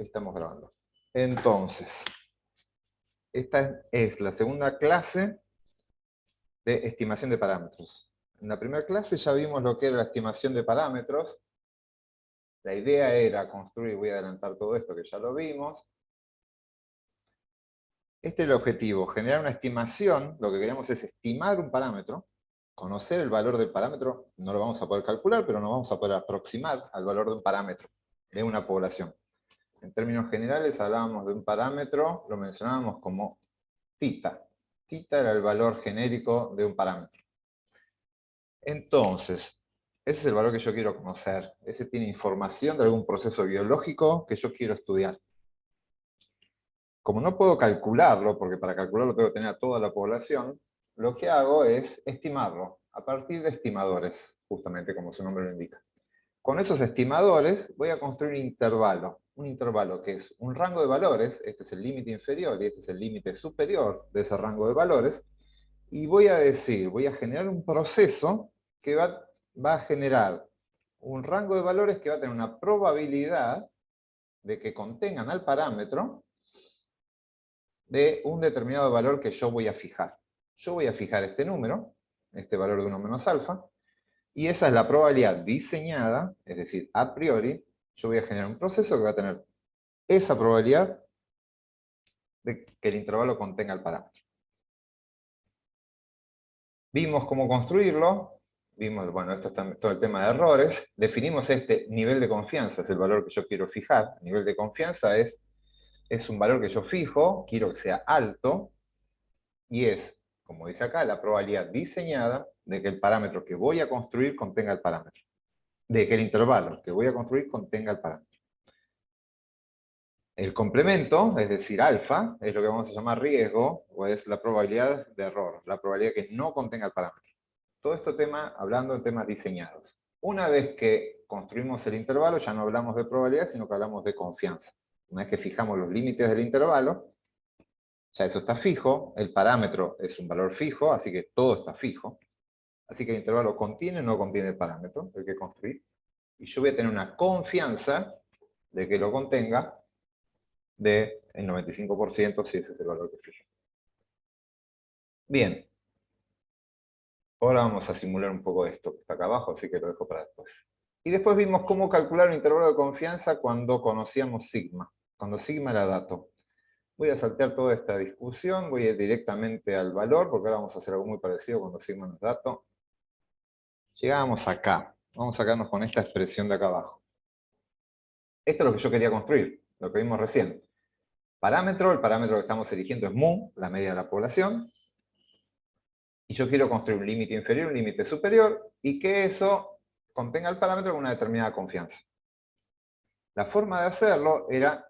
Estamos grabando. Entonces, esta es la segunda clase de estimación de parámetros. En la primera clase ya vimos lo que era la estimación de parámetros. La idea era construir, voy a adelantar todo esto que ya lo vimos. Este es el objetivo, generar una estimación. Lo que queremos es estimar un parámetro, conocer el valor del parámetro. No lo vamos a poder calcular, pero nos vamos a poder aproximar al valor de un parámetro de una población. En términos generales hablábamos de un parámetro, lo mencionábamos como θ. θ era el valor genérico de un parámetro. Entonces, ese es el valor que yo quiero conocer. Ese tiene información de algún proceso biológico que yo quiero estudiar. Como no puedo calcularlo, porque para calcularlo tengo que tener a toda la población, lo que hago es estimarlo, a partir de estimadores, justamente como su nombre lo indica. Con esos estimadores voy a construir un intervalo que es un rango de valores, este es el límite inferior y este es el límite superior de ese rango de valores, y voy a generar un proceso que va a generar un rango de valores que va a tener una probabilidad de que contengan al parámetro de un determinado valor que yo voy a fijar. Yo voy a fijar este número, este valor de 1 menos alfa, y esa es la probabilidad diseñada, es decir, a priori, yo voy a generar un proceso que va a tener esa probabilidad de que el intervalo contenga el parámetro. Vimos cómo construirlo, vimos, bueno, esto está todo el tema de errores, definimos este nivel de confianza, es el valor que yo quiero fijar. El nivel de confianza es un valor que yo fijo, quiero que sea alto, y es, como dice acá, la probabilidad diseñada de que el parámetro que voy a construir contenga el parámetro. De que el intervalo que voy a construir contenga el parámetro. El complemento, es decir, alfa, es lo que vamos a llamar riesgo, o es la probabilidad de error, la probabilidad que no contenga el parámetro. Todo esto hablando de temas diseñados. Una vez que construimos el intervalo, ya no hablamos de probabilidad, sino que hablamos de confianza. Una vez que fijamos los límites del intervalo, ya eso está fijo, el parámetro es un valor fijo, así que todo está fijo. Así que el intervalo contiene o no contiene el parámetro, el que construir. Y yo voy a tener una confianza de que lo contenga del 95% si ese es el valor que fijo. Bien. Ahora vamos a simular un poco esto que está acá abajo, así que lo dejo para después. Y después vimos cómo calcular un intervalo de confianza cuando conocíamos sigma, cuando sigma era dato. Voy a saltear toda esta discusión, voy a ir directamente al valor, porque ahora vamos a hacer algo muy parecido cuando sigma no es dato. Llegamos acá, vamos a sacarnos con esta expresión de acá abajo. Esto es lo que yo quería construir, lo que vimos recién. Parámetro, el parámetro que estamos eligiendo es mu, la media de la población, y yo quiero construir un límite inferior, un límite superior, y que eso contenga el parámetro con una determinada confianza. La forma de hacerlo era,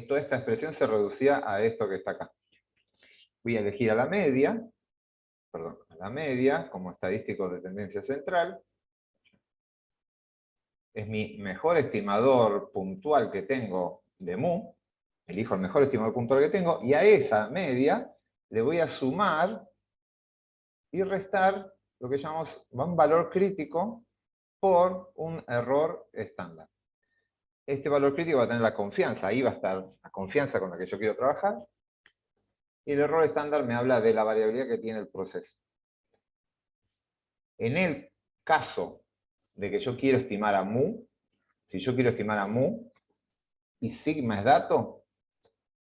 toda esta expresión se reducía a esto que está acá. Voy a elegir a la media como estadístico de tendencia central. Es mi mejor estimador puntual que tengo de mu. Elijo el mejor estimador puntual que tengo, y a esa media le voy a sumar y restar lo que llamamos un valor crítico por un error estándar. Este valor crítico va a tener la confianza, ahí va a estar la confianza con la que yo quiero trabajar, y el error estándar me habla de la variabilidad que tiene el proceso. En el caso de que yo quiero estimar a mu, si yo quiero estimar a mu, y sigma es dato,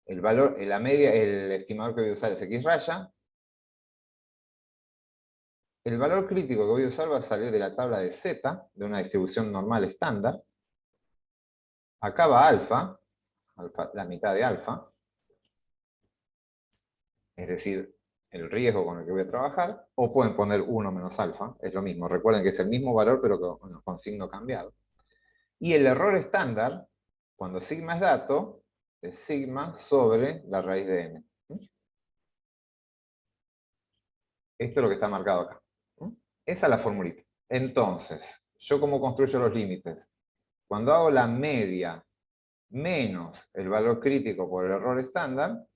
el valor, la media, el estimador que voy a usar es x raya, el valor crítico que voy a usar va a salir de la tabla de z, de una distribución normal estándar. Acá va alfa, la mitad de alfa, es decir, el riesgo con el que voy a trabajar, o pueden poner 1 menos alfa, es lo mismo. Recuerden que es el mismo valor, pero con signo cambiado. Y el error estándar, cuando sigma es dato, es sigma sobre la raíz de n. Esto es lo que está marcado acá. Esa es la formulita. Entonces, ¿yo cómo construyo los límites? Cuando hago la media menos el valor crítico por el error estándar,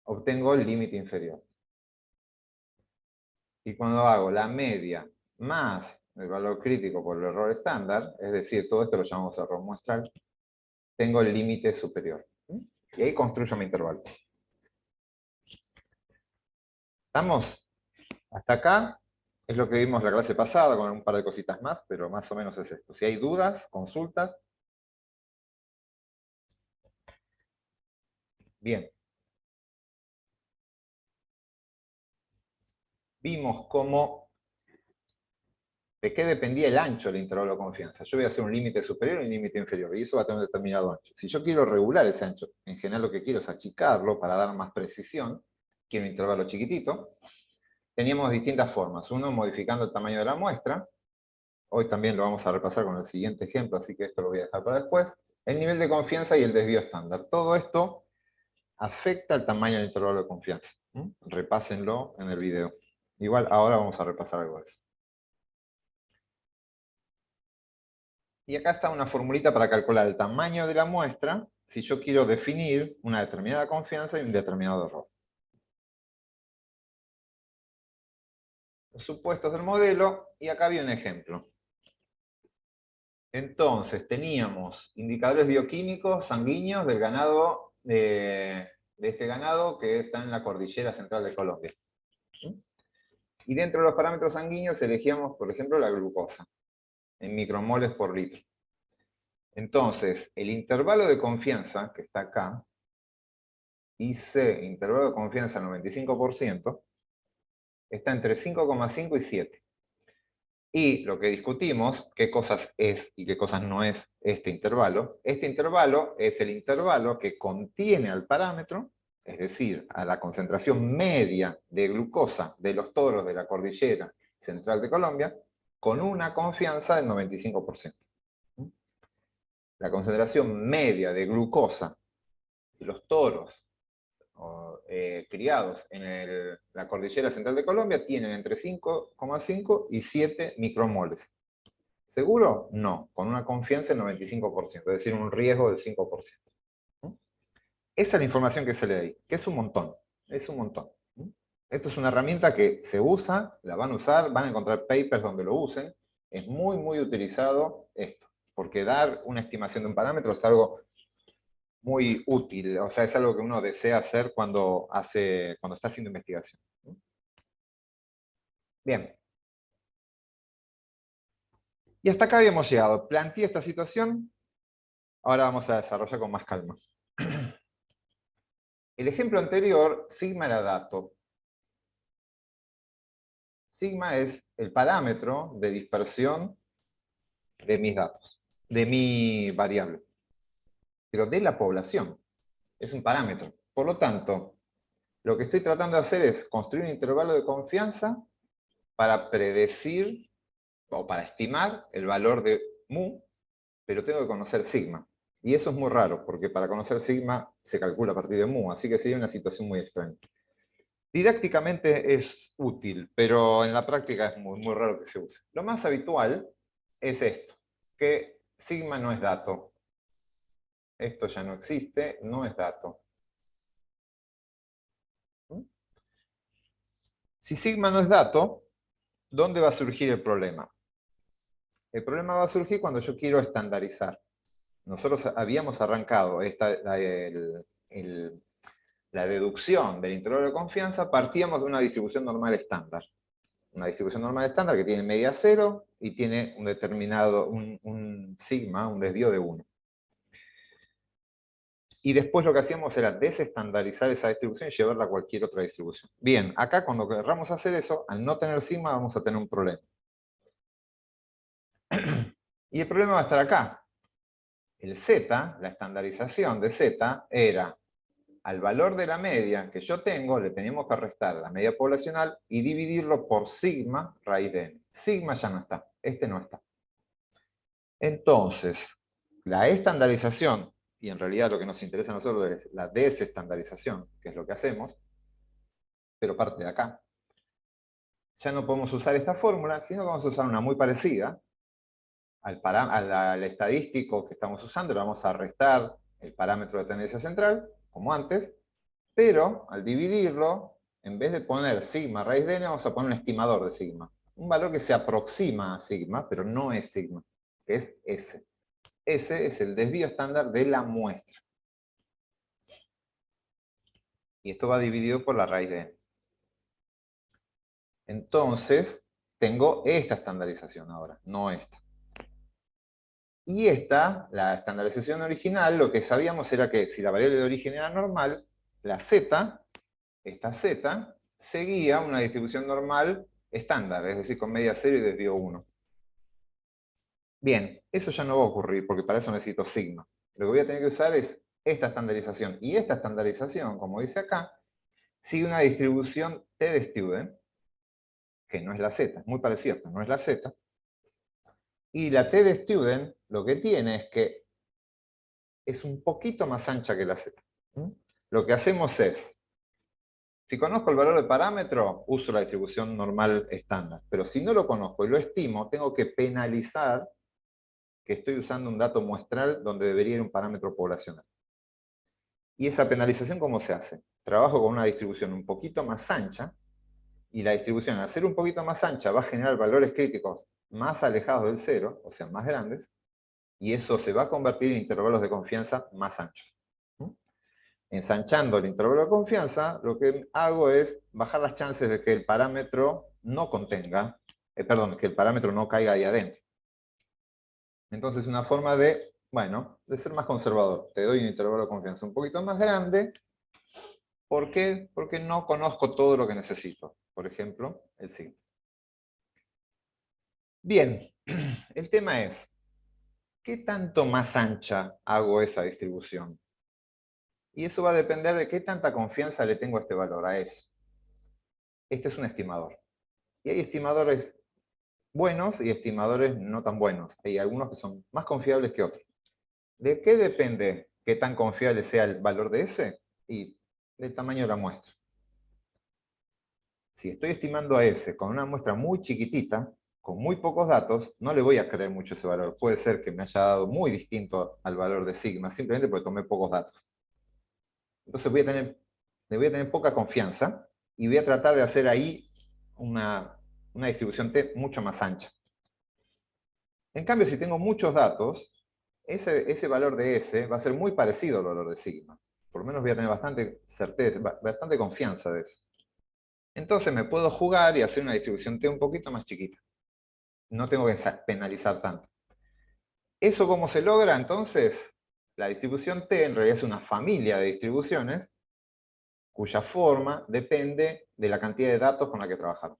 obtengo el límite inferior. Y cuando hago la media más el valor crítico por el error estándar, es decir, todo esto lo llamamos error muestral, tengo el límite superior. Y ahí construyo mi intervalo. ¿Estamos? Hasta acá es lo que vimos la clase pasada, con un par de cositas más, pero más o menos es esto. Si hay dudas, consultas. Bien. Vimos cómo, de qué dependía el ancho del intervalo de confianza. Yo voy a hacer un límite superior y un límite inferior, y eso va a tener un determinado ancho. Si yo quiero regular ese ancho, en general lo que quiero es achicarlo para dar más precisión, quiero un intervalo chiquitito, teníamos distintas formas. Uno, modificando el tamaño de la muestra. Hoy también lo vamos a repasar con el siguiente ejemplo, así que esto lo voy a dejar para después. El nivel de confianza y el desvío estándar. Todo esto afecta el tamaño del intervalo de confianza. Repásenlo en el video. Igual ahora vamos a repasar algo de eso. Y acá está una formulita para calcular el tamaño de la muestra si yo quiero definir una determinada confianza y un determinado error. Los supuestos del modelo, y acá había un ejemplo. Entonces, teníamos indicadores bioquímicos sanguíneos del ganado, de este ganado que está en la cordillera central de Colombia. Y dentro de los parámetros sanguíneos elegíamos, por ejemplo, la glucosa, en micromoles por litro. Entonces, el intervalo de confianza, que está acá, IC, intervalo de confianza 95%, está entre 5,5 y 7. Y lo que discutimos, qué cosas es y qué cosas no es este intervalo es el intervalo que contiene al parámetro, es decir, a la concentración media de glucosa de los toros de la cordillera central de Colombia, con una confianza del 95%. La concentración media de glucosa de los toros criados en la cordillera central de Colombia tienen entre 5,5 y 7 micromoles. ¿Seguro? No, con una confianza del 95%, es decir, un riesgo del 5%. Esa es la información que se le da ahí, que es un montón, es un montón. Esto es una herramienta que se usa, la van a usar, van a encontrar papers donde lo usen, es muy, muy utilizado esto, porque dar una estimación de un parámetro es algo muy útil, o sea, es algo que uno desea hacer cuando está haciendo investigación. Bien. Y hasta acá habíamos llegado. Planteé esta situación, ahora vamos a desarrollar con más calma. El ejemplo anterior, sigma era dato. Sigma es el parámetro de dispersión de mis datos, de mi variable, pero de la población. Es un parámetro. Por lo tanto, lo que estoy tratando de hacer es construir un intervalo de confianza para predecir o para estimar el valor de mu, pero tengo que conocer sigma. Y eso es muy raro, porque para conocer sigma se calcula a partir de mu, así que sería una situación muy extraña. Didácticamente es útil, pero en la práctica es muy, muy raro que se use. Lo más habitual es esto, que sigma no es dato. Esto ya no existe, no es dato. Si sigma no es dato, ¿dónde va a surgir el problema? El problema va a surgir cuando yo quiero estandarizar. Nosotros habíamos arrancado la deducción del intervalo de confianza, partíamos de una distribución normal estándar. Una distribución normal estándar que tiene media 0 y tiene un determinado, un sigma, un desvío de 1. Y después lo que hacíamos era desestandarizar esa distribución y llevarla a cualquier otra distribución. Bien, acá cuando querramos hacer eso, al no tener sigma vamos a tener un problema. Y el problema va a estar acá. El z, la estandarización de z, era al valor de la media que yo tengo, le teníamos que restar la media poblacional y dividirlo por sigma raíz de n. Sigma ya no está, este no está. Entonces, la estandarización, y en realidad lo que nos interesa a nosotros es la desestandarización, que es lo que hacemos, pero parte de acá. Ya no podemos usar esta fórmula, sino que vamos a usar una muy parecida al estadístico que estamos usando, le vamos a restar el parámetro de tendencia central, como antes, pero al dividirlo, en vez de poner sigma raíz de n, vamos a poner un estimador de sigma. Un valor que se aproxima a sigma, pero no es sigma, que es S. ese es el desvío estándar de la muestra. Y esto va dividido por la raíz de n. Entonces, tengo esta estandarización ahora, no esta. Y esta, la estandarización original, lo que sabíamos era que si la variable de origen era normal, la z, esta z, seguía una distribución normal estándar, es decir, con media 0 y desvío 1. Bien, eso ya no va a ocurrir, porque para eso necesito sigma. Lo que voy a tener que usar es esta estandarización. Y esta estandarización, como dice acá, sigue una distribución t de Student, que no es la z, es muy parecida, pero no es la z. Y la t de Student lo que tiene es que es un poquito más ancha que la z. Lo que hacemos es, si conozco el valor de parámetro, uso la distribución normal estándar. Pero si no lo conozco y lo estimo, tengo que penalizar que estoy usando un dato muestral donde debería ir un parámetro poblacional. ¿Y esa penalización cómo se hace? Trabajo con una distribución un poquito más ancha, y la distribución al ser un poquito más ancha va a generar valores críticos más alejados del cero, o sea, más grandes, y eso se va a convertir en intervalos de confianza más anchos. Ensanchando el intervalo de confianza, lo que hago es bajar las chances de que el parámetro no contenga, perdón, que el parámetro no caiga ahí adentro. Entonces, una forma de, bueno, de ser más conservador. Te doy un intervalo de confianza un poquito más grande. ¿Por qué? Porque no conozco todo lo que necesito. Por ejemplo, el signo. Bien, el tema es, ¿qué tanto más ancha hago esa distribución? Y eso va a depender de qué tanta confianza le tengo a este valor, a S. Este es un estimador. Y hay estimadores buenos y estimadores no tan buenos. Hay algunos que son más confiables que otros. ¿De qué depende qué tan confiable sea el valor de S? Y del tamaño de la muestra. Si estoy estimando a S con una muestra muy chiquitita, con muy pocos datos, no le voy a creer mucho ese valor. Puede ser que me haya dado muy distinto al valor de sigma, simplemente porque tomé pocos datos. Entonces le voy a tener poca confianza y voy a tratar de hacer ahí una distribución T mucho más ancha. En cambio, si tengo muchos datos, ese valor de S va a ser muy parecido al valor de sigma. Por lo menos voy a tener bastante certeza, bastante confianza de eso. Entonces me puedo jugar y hacer una distribución T un poquito más chiquita. No tengo que penalizar tanto. ¿Eso cómo se logra? Entonces, la distribución T en realidad es una familia de distribuciones cuya forma depende de la cantidad de datos con la que trabajamos.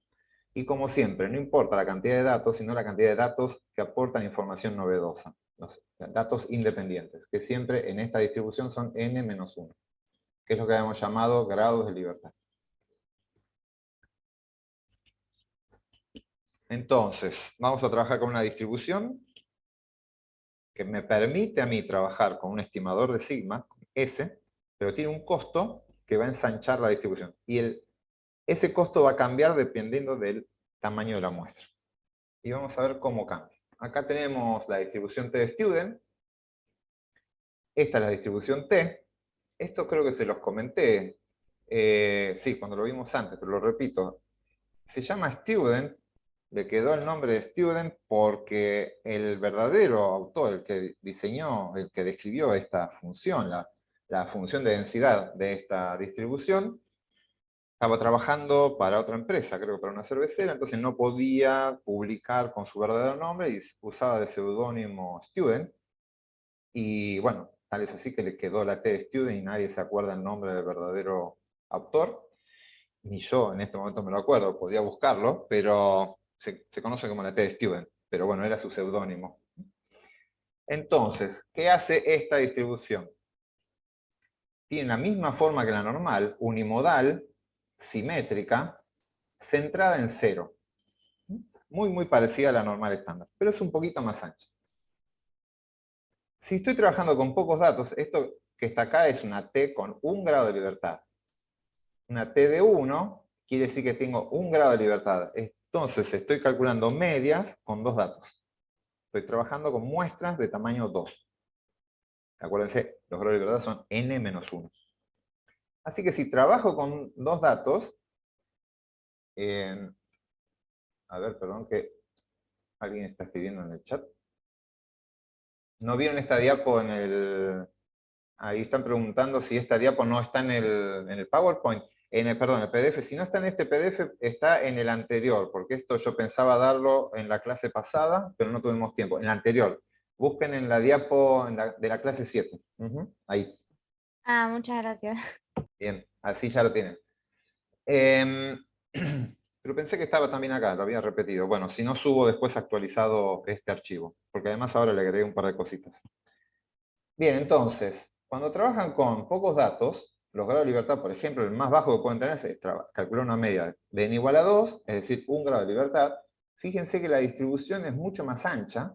Y como siempre, no importa la cantidad de datos, sino la cantidad de datos que aportan información novedosa. Los datos independientes, que siempre en esta distribución son n-1, que es lo que habíamos llamado grados de libertad. Entonces, vamos a trabajar con una distribución que me permite a mí trabajar con un estimador de sigma, S, pero tiene un costo que va a ensanchar la distribución. Y ese costo va a cambiar dependiendo del tamaño de la muestra. Y vamos a ver cómo cambia. Acá tenemos la distribución T de Student. Esta es la distribución T. Esto creo que se los comenté. Sí, cuando lo vimos antes, pero lo repito. Se llama Student, le quedó el nombre de Student porque el verdadero autor, el que diseñó, el que describió esta función, la función de densidad de esta distribución, estaba trabajando para otra empresa, creo que para una cervecera, entonces no podía publicar con su verdadero nombre y usaba de seudónimo Student. Y bueno, tal es así que le quedó la T de Student y nadie se acuerda el nombre del verdadero autor. Ni yo en este momento me lo acuerdo, podría buscarlo, pero se conoce como la T de Student. Pero bueno, era su seudónimo. Entonces, ¿qué hace esta distribución? Tiene la misma forma que la normal, unimodal, simétrica, centrada en cero. Muy, muy parecida a la normal estándar, pero es un poquito más ancha. Si estoy trabajando con pocos datos, esto que está acá es una T con 1 grado de libertad. Una T de 1 quiere decir que tengo 1 grado de libertad. Entonces estoy calculando medias con 2 datos. Estoy trabajando con muestras de tamaño 2. Acuérdense, los grados de libertad son n-1. Así que si trabajo con 2 datos, a ver, perdón, que alguien está escribiendo en el chat. ¿No vieron esta diapo en el... Ahí están preguntando si esta diapo no está en el PowerPoint, perdón, el PDF. Si no está en este PDF, está en el anterior, porque esto yo pensaba darlo en la clase pasada, pero no tuvimos tiempo. En la anterior. Busquen en la diapo de la clase 7. Ujú, ahí. Ah, muchas gracias. Bien, así ya lo tienen. Em, pero pensé que estaba también acá, lo había repetido. Bueno, si no subo después actualizado este archivo, porque además ahora le agregué un par de cositas. Bien, entonces, cuando trabajan con pocos datos, los grados de libertad, por ejemplo, el más bajo que pueden tener es calcular una media de n igual a 2, es decir, un grado de libertad. Fíjense que la distribución es mucho más ancha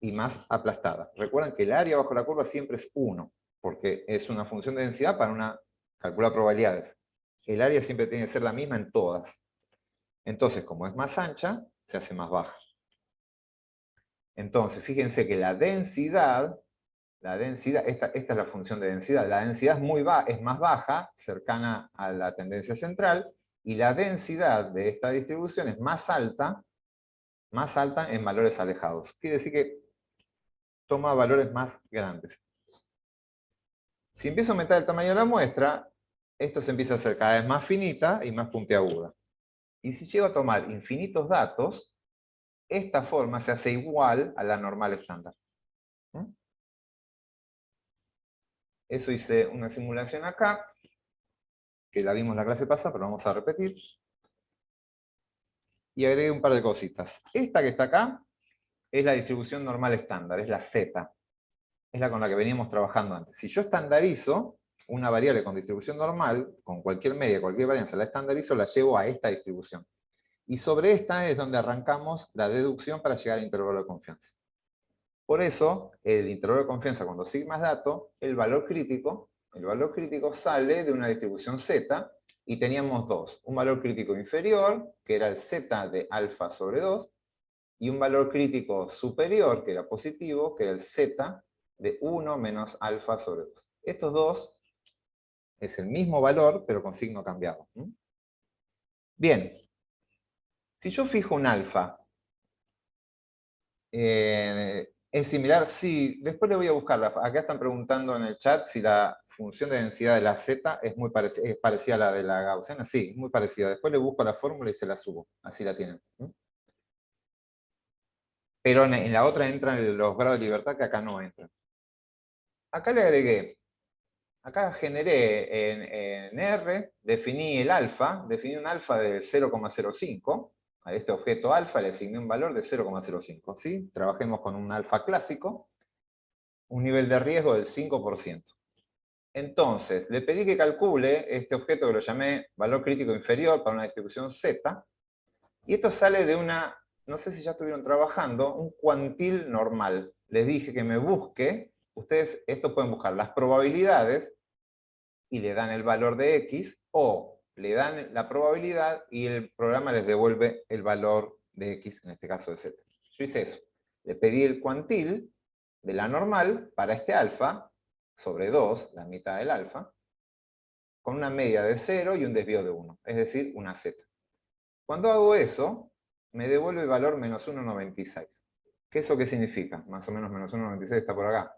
y más aplastada. Recuerden que el área bajo la curva siempre es 1, porque es una función de densidad para calcular probabilidades. El área siempre tiene que ser la misma en todas. Entonces, como es más ancha, se hace más baja. Entonces, fíjense que la densidad, esta es la función de densidad. La densidad es más baja, cercana a la tendencia central, y la densidad de esta distribución es más alta en valores alejados. Quiere decir que toma valores más grandes. Si empiezo a aumentar el tamaño de la muestra, esto se empieza a hacer cada vez más finita y más puntiaguda. Y si llego a tomar infinitos datos, esta forma se hace igual a la normal estándar. ¿Mm? Eso hice una simulación acá, que la vimos la clase pasada, pero vamos a repetir. Y agregué un par de cositas. Esta que está acá es la distribución normal estándar, es la Z. Es la con la que veníamos trabajando antes. Si yo estandarizo una variable con distribución normal, con cualquier media, cualquier varianza, la estandarizo, la llevo a esta distribución. Y sobre esta es donde arrancamos la deducción para llegar al intervalo de confianza. Por eso, el intervalo de confianza, cuando sigma es dato, el valor crítico sale de una distribución Z, y teníamos dos. Un valor crítico inferior, que era el Z de alfa sobre 2, y un valor crítico superior, que era positivo, que era el Z de 1 menos alfa sobre 2. Estos dos es el mismo valor, pero con signo cambiado. Bien, si yo fijo un alfa, ¿es similar? Sí, después le voy a buscarla. Acá están preguntando en el chat si la función de densidad de la Z es parecida a la de la gaussiana. Sí, muy parecida. Después le busco la fórmula y se la subo. Así la tienen. Pero en la otra entran los grados de libertad que acá no entran. Acá le agregué, acá generé en R, definí un alfa de 0,05. A este objeto alfa le asigné un valor de 0,05. ¿Sí? Trabajemos con un alfa clásico. Un nivel de riesgo del 5%. Entonces, le pedí que calcule este objeto que lo llamé valor crítico inferior para una distribución Z, y esto sale de una, no sé si ya estuvieron trabajando, un cuantil normal. Les dije que me busque, ustedes esto pueden buscar las probabilidades y le dan el valor de X, o le dan la probabilidad y el programa les devuelve el valor de X, en este caso de Z. Yo hice eso. Le pedí el cuantil de la normal para este alfa, sobre 2, la mitad del alfa, con una media de 0 y un desvío de 1, es decir, una Z. Cuando hago eso, me devuelve el valor menos 1,96. ¿Qué eso qué significa? Más o menos menos 1,96 está por acá.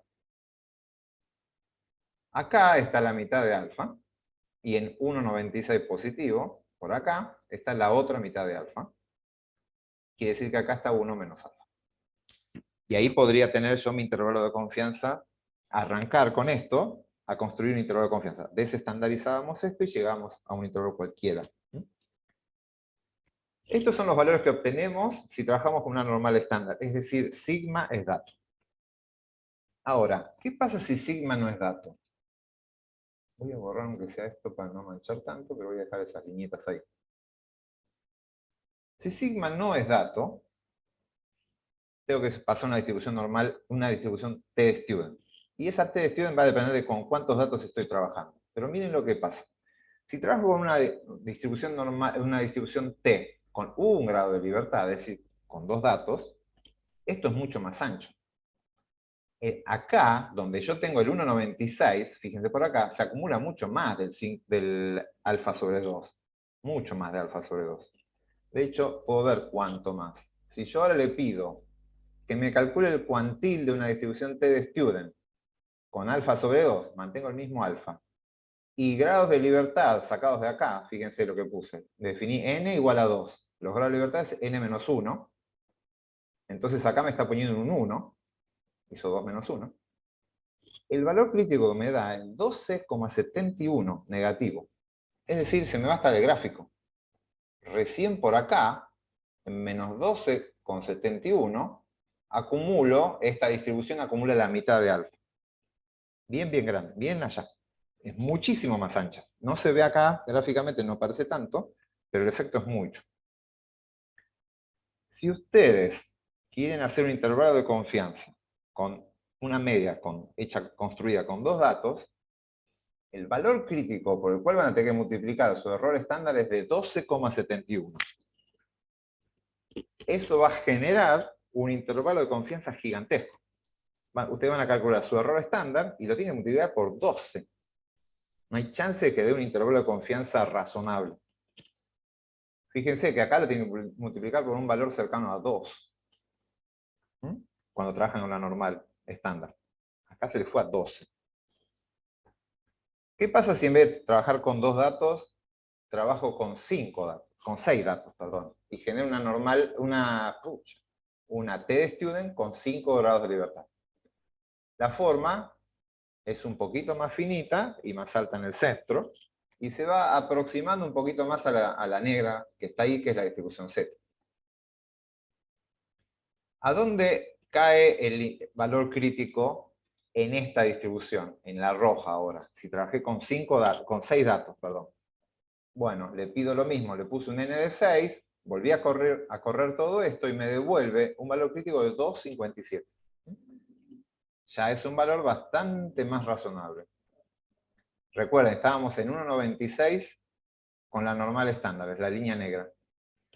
Acá está la mitad de alfa, y en 1,96 positivo, por acá, está la otra mitad de alfa. Quiere decir que acá está 1 menos alfa. Y ahí podría tener yo mi intervalo de confianza, arrancar con esto, a construir un intervalo de confianza. Desestandarizábamos esto y llegamos a un intervalo cualquiera. Estos son los valores que obtenemos si trabajamos con una normal estándar, es decir, sigma es dato. Ahora, ¿qué pasa si sigma no es dato? Voy a borrar aunque sea esto para no manchar tanto, pero voy a dejar esas viñetas ahí. Si sigma no es dato, tengo que pasar una distribución normal, una distribución t-student. Y esa t-student va a depender de con cuántos datos estoy trabajando. Pero miren lo que pasa. Si trabajo con una distribución normal, una distribución t con un grado de libertad, es decir, con dos datos, esto es mucho más ancho. Acá, donde yo tengo el 1,96, fíjense por acá, se acumula mucho más del alfa sobre 2. Mucho más de alfa sobre 2. De hecho, puedo ver cuánto más. Si yo ahora le pido que me calcule el cuantil de una distribución T de student con alfa sobre 2, mantengo el mismo alfa. Y grados de libertad sacados de acá, fíjense lo que puse. Definí n igual a 2. Los grados de libertad es n menos 1. Entonces acá me está poniendo un 1. Hizo 2 menos 1. El valor crítico que me da es 12,71 negativo. Es decir, se me va hasta el gráfico. Recién por acá, en menos 12,71, acumulo, esta distribución acumula la mitad de alfa. Bien, bien grande, bien allá. Es muchísimo más ancha. No se ve acá, gráficamente no parece tanto, pero el efecto es mucho. Si ustedes quieren hacer un intervalo de confianza con una media construida con dos datos, el valor crítico por el cual van a tener que multiplicar su error estándar es de 12,71. Eso va a generar un intervalo de confianza gigantesco. Ustedes van a calcular su error estándar y lo tienen que multiplicar por 12. No hay chance de que dé un intervalo de confianza razonable. Fíjense que acá lo tienen que multiplicar por un valor cercano a 2. Cuando trabajan con la normal, estándar. Acá se le fue a 12. ¿Qué pasa si en vez de trabajar con 2 datos, trabajo con 5 datos? Con 6 datos, perdón. Y genero una normal, una T de student con 5 grados de libertad. La forma es un poquito más finita y más alta en el centro, y se va aproximando un poquito más a la negra que está ahí, que es la distribución Z. ¿A dónde cae el valor crítico en esta distribución? En la roja ahora. Si trabajé con 6 datos, perdón. Bueno, le pido lo mismo, le puse un n de 6, volví a correr todo esto y me devuelve un valor crítico de 2,57. Ya es un valor bastante más razonable. Recuerden, estábamos en 1,96 con la normal estándar, es la línea negra.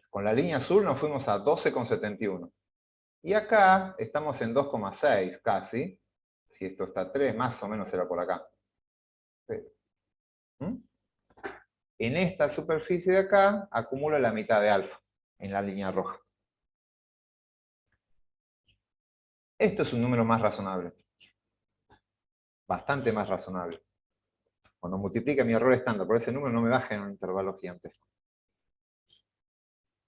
Con la línea azul nos fuimos a 12,71. Y acá estamos en 2,6 casi. Si esto está a 3, más o menos será por acá. En esta superficie de acá acumulo la mitad de alfa, en la línea roja. Esto es un número más razonable. Bastante más razonable. Cuando multiplique mi error estándar por ese número no me baja en un intervalo gigantesco.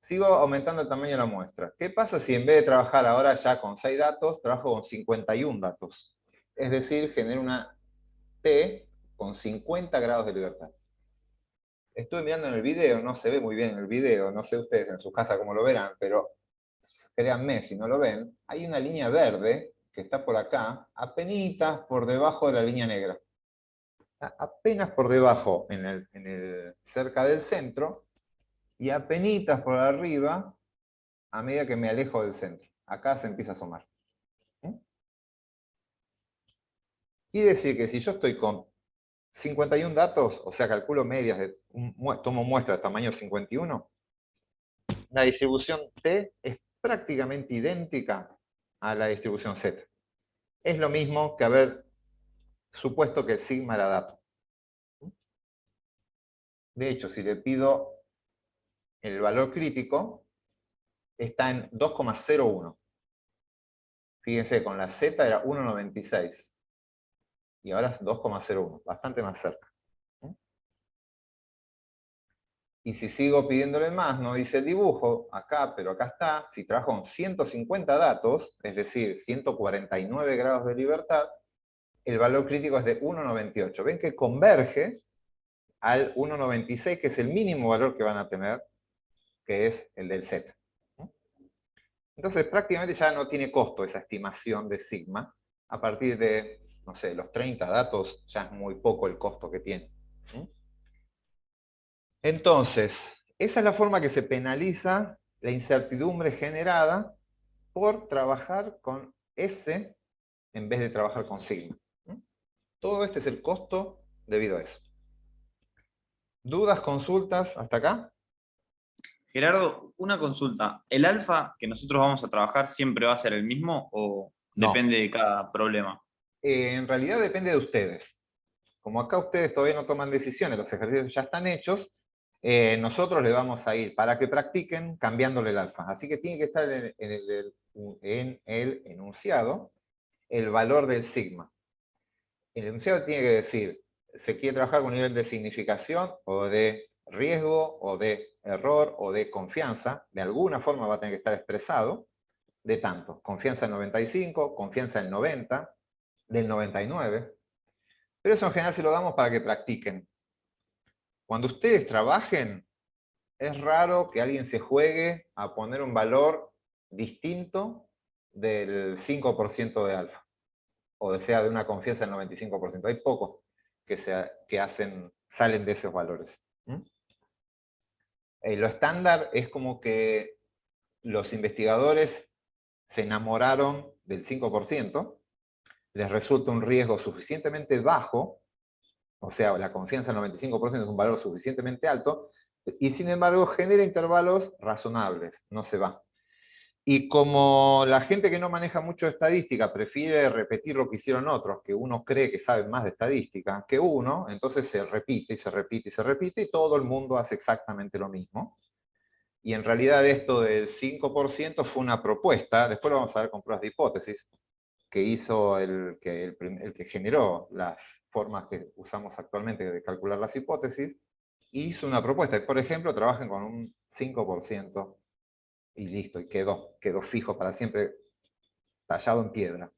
Sigo aumentando el tamaño de la muestra. ¿Qué pasa si en vez de trabajar ahora ya con 6 datos, trabajo con 51 datos? Es decir, genero una T con 50 grados de libertad. Estuve mirando en el video, no se ve muy bien en el video, no sé ustedes en su casa cómo lo verán, pero créanme, si no lo ven, hay una línea verde que está por acá, apenitas por debajo de la línea negra. Apenas por debajo, cerca del centro, y apenitas por arriba, a medida que me alejo del centro. Acá se empieza a asomar. Quiere decir que si yo estoy con 51 datos, o sea, calculo medias, tomo muestras de tamaño 51, la distribución T es prácticamente idéntica a la distribución Z. Es lo mismo que haber supuesto que el sigma era dato. De hecho, si le pido el valor crítico, está en 2,01. Fíjense, con la Z era 1,96. Y ahora es 2,01, bastante más cerca. Y si sigo pidiéndole más, no dice el dibujo, acá, pero acá está, si trabajo con 150 datos, es decir, 149 grados de libertad, el valor crítico es de 1,98. Ven que converge al 1,96, que es el mínimo valor que van a tener, que es el del Z. Entonces prácticamente ya no tiene costo esa estimación de sigma. A partir de, no sé, los 30 datos ya es muy poco el costo que tiene. Entonces, esa es la forma que se penaliza la incertidumbre generada por trabajar con S en vez de trabajar con sigma. Todo este es el costo debido a eso. ¿Dudas, consultas hasta acá? Gerardo, una consulta. ¿El alfa que nosotros vamos a trabajar siempre va a ser el mismo o No. depende de cada problema? En realidad depende de ustedes. Como acá ustedes todavía no toman decisiones, los ejercicios ya están hechos, nosotros le vamos a ir, para que practiquen, cambiándole el alfa. Así que tiene que estar en el enunciado el valor del sigma. El enunciado tiene que decir, se quiere trabajar con un nivel de significación, o de riesgo, o de error, o de confianza. De alguna forma va a tener que estar expresado, de tanto. Confianza en 95, confianza en 90, del 99. Pero eso en general se lo damos para que practiquen. Cuando ustedes trabajen, es raro que alguien se juegue a poner un valor distinto del 5% de alfa, o sea, de una confianza del 95%. Hay pocos que salen de esos valores. Lo estándar es como que los investigadores se enamoraron del 5%, les resulta un riesgo suficientemente bajo, o sea, la confianza del 95% es un valor suficientemente alto, y sin embargo genera intervalos razonables, no se va. Y como la gente que no maneja mucho estadística prefiere repetir lo que hicieron otros, que uno cree que saben más de estadística que uno, entonces se repite y se repite y se repite, y todo el mundo hace exactamente lo mismo. Y en realidad esto del 5% fue una propuesta, después lo vamos a ver con pruebas de hipótesis, que hizo el que generó las formas que usamos actualmente de calcular las hipótesis, hizo una propuesta. Por ejemplo, trabajen con un 5% y listo, y quedó fijo para siempre, tallado en piedra.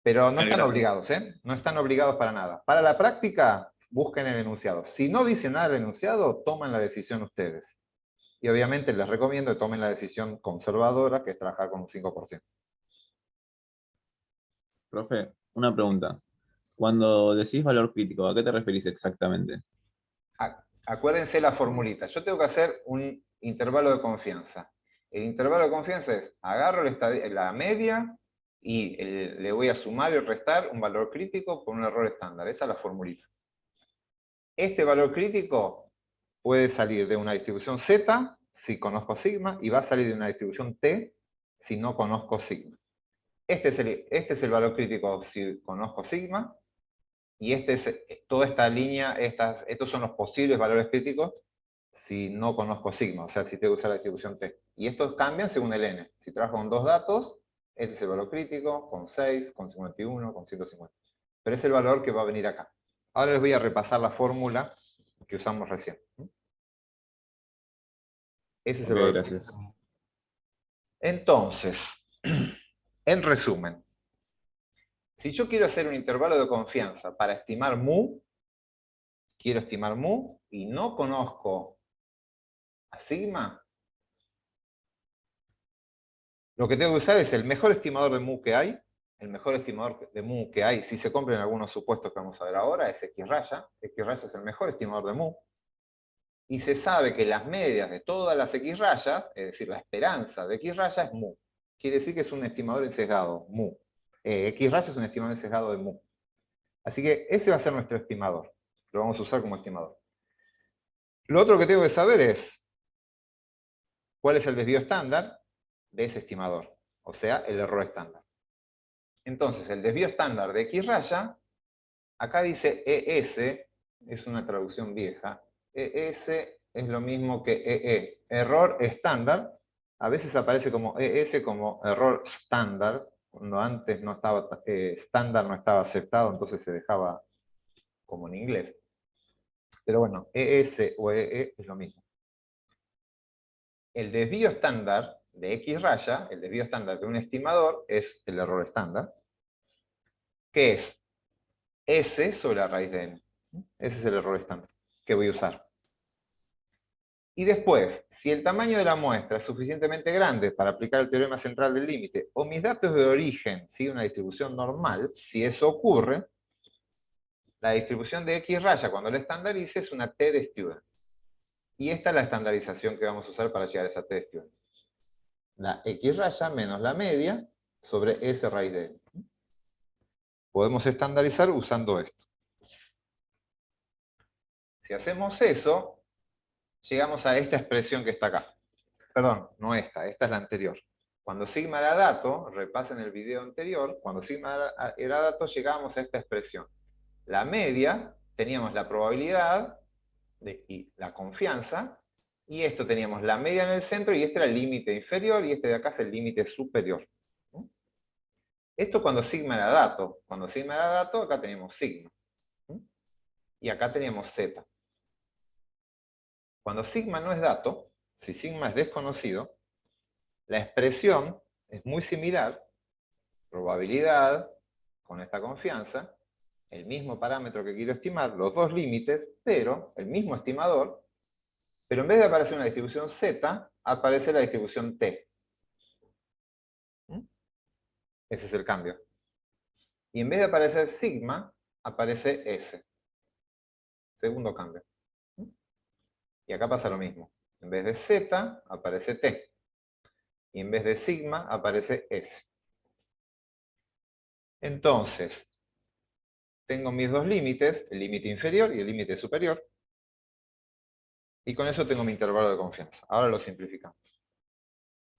Pero no están Gracias. obligados, ¿eh? No están obligados para nada. Para la práctica, busquen el enunciado. Si no dice nada el enunciado, toman la decisión ustedes. Y obviamente les recomiendo que tomen la decisión conservadora, que es trabajar con un 5%. Profe, una pregunta. Cuando decís valor crítico, ¿a qué te referís exactamente? Acuérdense la formulita. Yo tengo que hacer un intervalo de confianza. El intervalo de confianza es, agarro la media y le voy a sumar y restar un valor crítico por un error estándar. Esa es la formulita. Este valor crítico puede salir de una distribución Z si conozco sigma, y va a salir de una distribución T si no conozco sigma. Este es el valor crítico si conozco sigma, y toda esta línea, estos son los posibles valores críticos si no conozco sigma, o sea, si tengo que usar la distribución T. Y estos cambian según el n. Si trabajo con dos datos, este es el valor crítico, con 6, con 51, con 150. Pero es el valor que va a venir acá. Ahora les voy a repasar la fórmula que usamos recién. Ese es Ok, el valor crítico. gracias. Entonces, en resumen, si yo quiero hacer un intervalo de confianza para estimar mu, quiero estimar mu y no conozco a sigma, lo que tengo que usar es el mejor estimador de mu que hay. El mejor estimador de mu que hay, si se cumplen algunos supuestos que vamos a ver ahora, es X raya. X raya es el mejor estimador de mu. Y se sabe que las medias de todas las X rayas, es decir, la esperanza de X raya es mu. Quiere decir que es un estimador sesgado, mu. X raya es un estimador sesgado de mu. Así que ese va a ser nuestro estimador. Lo vamos a usar como estimador. Lo otro que tengo que saber es cuál es el desvío estándar de ese estimador, o sea, el error estándar. Entonces, el desvío estándar de X raya, acá dice ES, es una traducción vieja. ES es lo mismo que EE, error estándar. A veces aparece como ES como error estándar, cuando antes no estaba, estándar no estaba aceptado, entonces se dejaba como en inglés. Pero bueno, ES o EE es lo mismo. El desvío estándar de X raya, el desvío estándar de un estimador, es el error estándar, que es S sobre la raíz de n. Ese es el error estándar que voy a usar. Y después, si el tamaño de la muestra es suficientemente grande para aplicar el teorema central del límite, o mis datos de origen siguen una distribución normal, si eso ocurre, la distribución de X raya cuando la estandarice es una T de student. Y esta es la estandarización que vamos a usar para llegar a esa T de student. La X raya menos la media sobre S raíz de n. Podemos estandarizar usando esto. Si hacemos eso, llegamos a esta expresión que está acá. Perdón, no esta es la anterior. Cuando sigma era dato, repasen el video anterior, cuando sigma era dato llegábamos a esta expresión. La media, teníamos la probabilidad y la confianza, y esto teníamos la media en el centro, y este era el límite inferior, y este de acá es el límite superior. Esto cuando sigma era dato. Cuando sigma era dato, acá teníamos sigma. Y acá teníamos z. Cuando sigma no es dato, si sigma es desconocido, la expresión es muy similar, probabilidad con esta confianza, el mismo parámetro que quiero estimar, los dos límites, pero el mismo estimador, pero en vez de aparecer una distribución z, aparece la distribución t. Ese es el cambio. Y en vez de aparecer sigma, aparece s. Segundo cambio. Y acá pasa lo mismo. En vez de z, aparece t. Y en vez de sigma, aparece s. Entonces, tengo mis dos límites, el límite inferior y el límite superior. Y con eso tengo mi intervalo de confianza. Ahora lo simplificamos.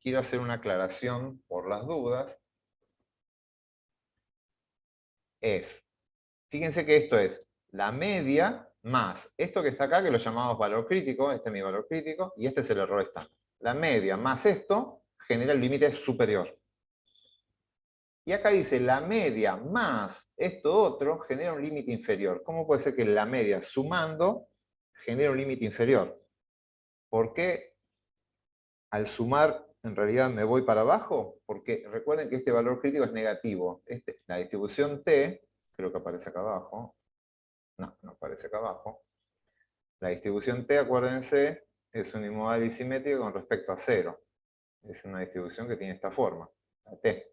Quiero hacer una aclaración por las dudas. Fíjense que esto es la media más esto que está acá, que lo llamamos valor crítico, este es mi valor crítico, y este es el error estándar. La media más esto genera el límite superior. Y acá dice la media más esto otro genera un límite inferior. ¿Cómo puede ser que la media sumando genera un límite inferior? ¿Por qué al sumar en realidad me voy para abajo? Porque recuerden que este valor crítico es negativo. La distribución t, creo que aparece acá abajo. No, no aparece acá abajo. La distribución t, acuérdense, es unimodal y simétrica con respecto a 0. Es una distribución que tiene esta forma, la t.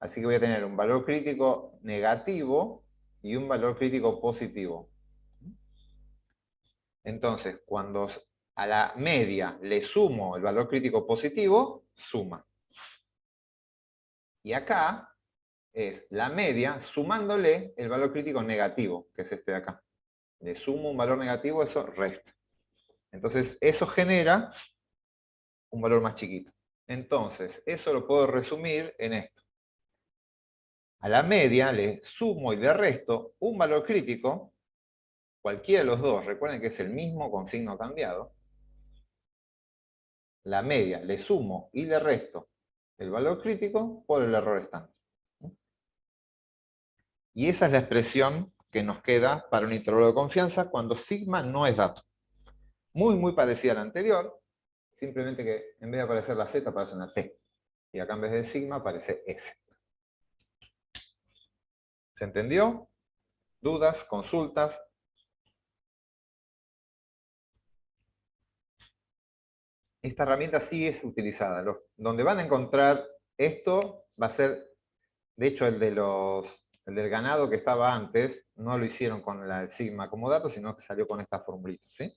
Así que voy a tener un valor crítico negativo y un valor crítico positivo. Entonces, cuando a la media le sumo el valor crítico positivo, suma. Y acá es la media sumándole el valor crítico negativo, que es este de acá. Le sumo un valor negativo, eso resta. Entonces, eso genera un valor más chiquito. Entonces, eso lo puedo resumir en esto. A la media le sumo y le resto un valor crítico, cualquiera de los dos, recuerden que es el mismo con signo cambiado. La media le sumo y le resto el valor crítico por el error estándar. Y esa es la expresión que nos queda para un intervalo de confianza cuando sigma no es dato. Muy, muy parecida a la anterior, simplemente que en vez de aparecer la z aparece una t. Y acá en vez de sigma aparece s. ¿Se entendió? ¿Dudas? ¿Consultas? Esta herramienta sí es utilizada. Donde van a encontrar esto va a ser, de hecho, el del ganado que estaba antes, no lo hicieron con la sigma como dato, sino que salió con esta formulita, ¿sí?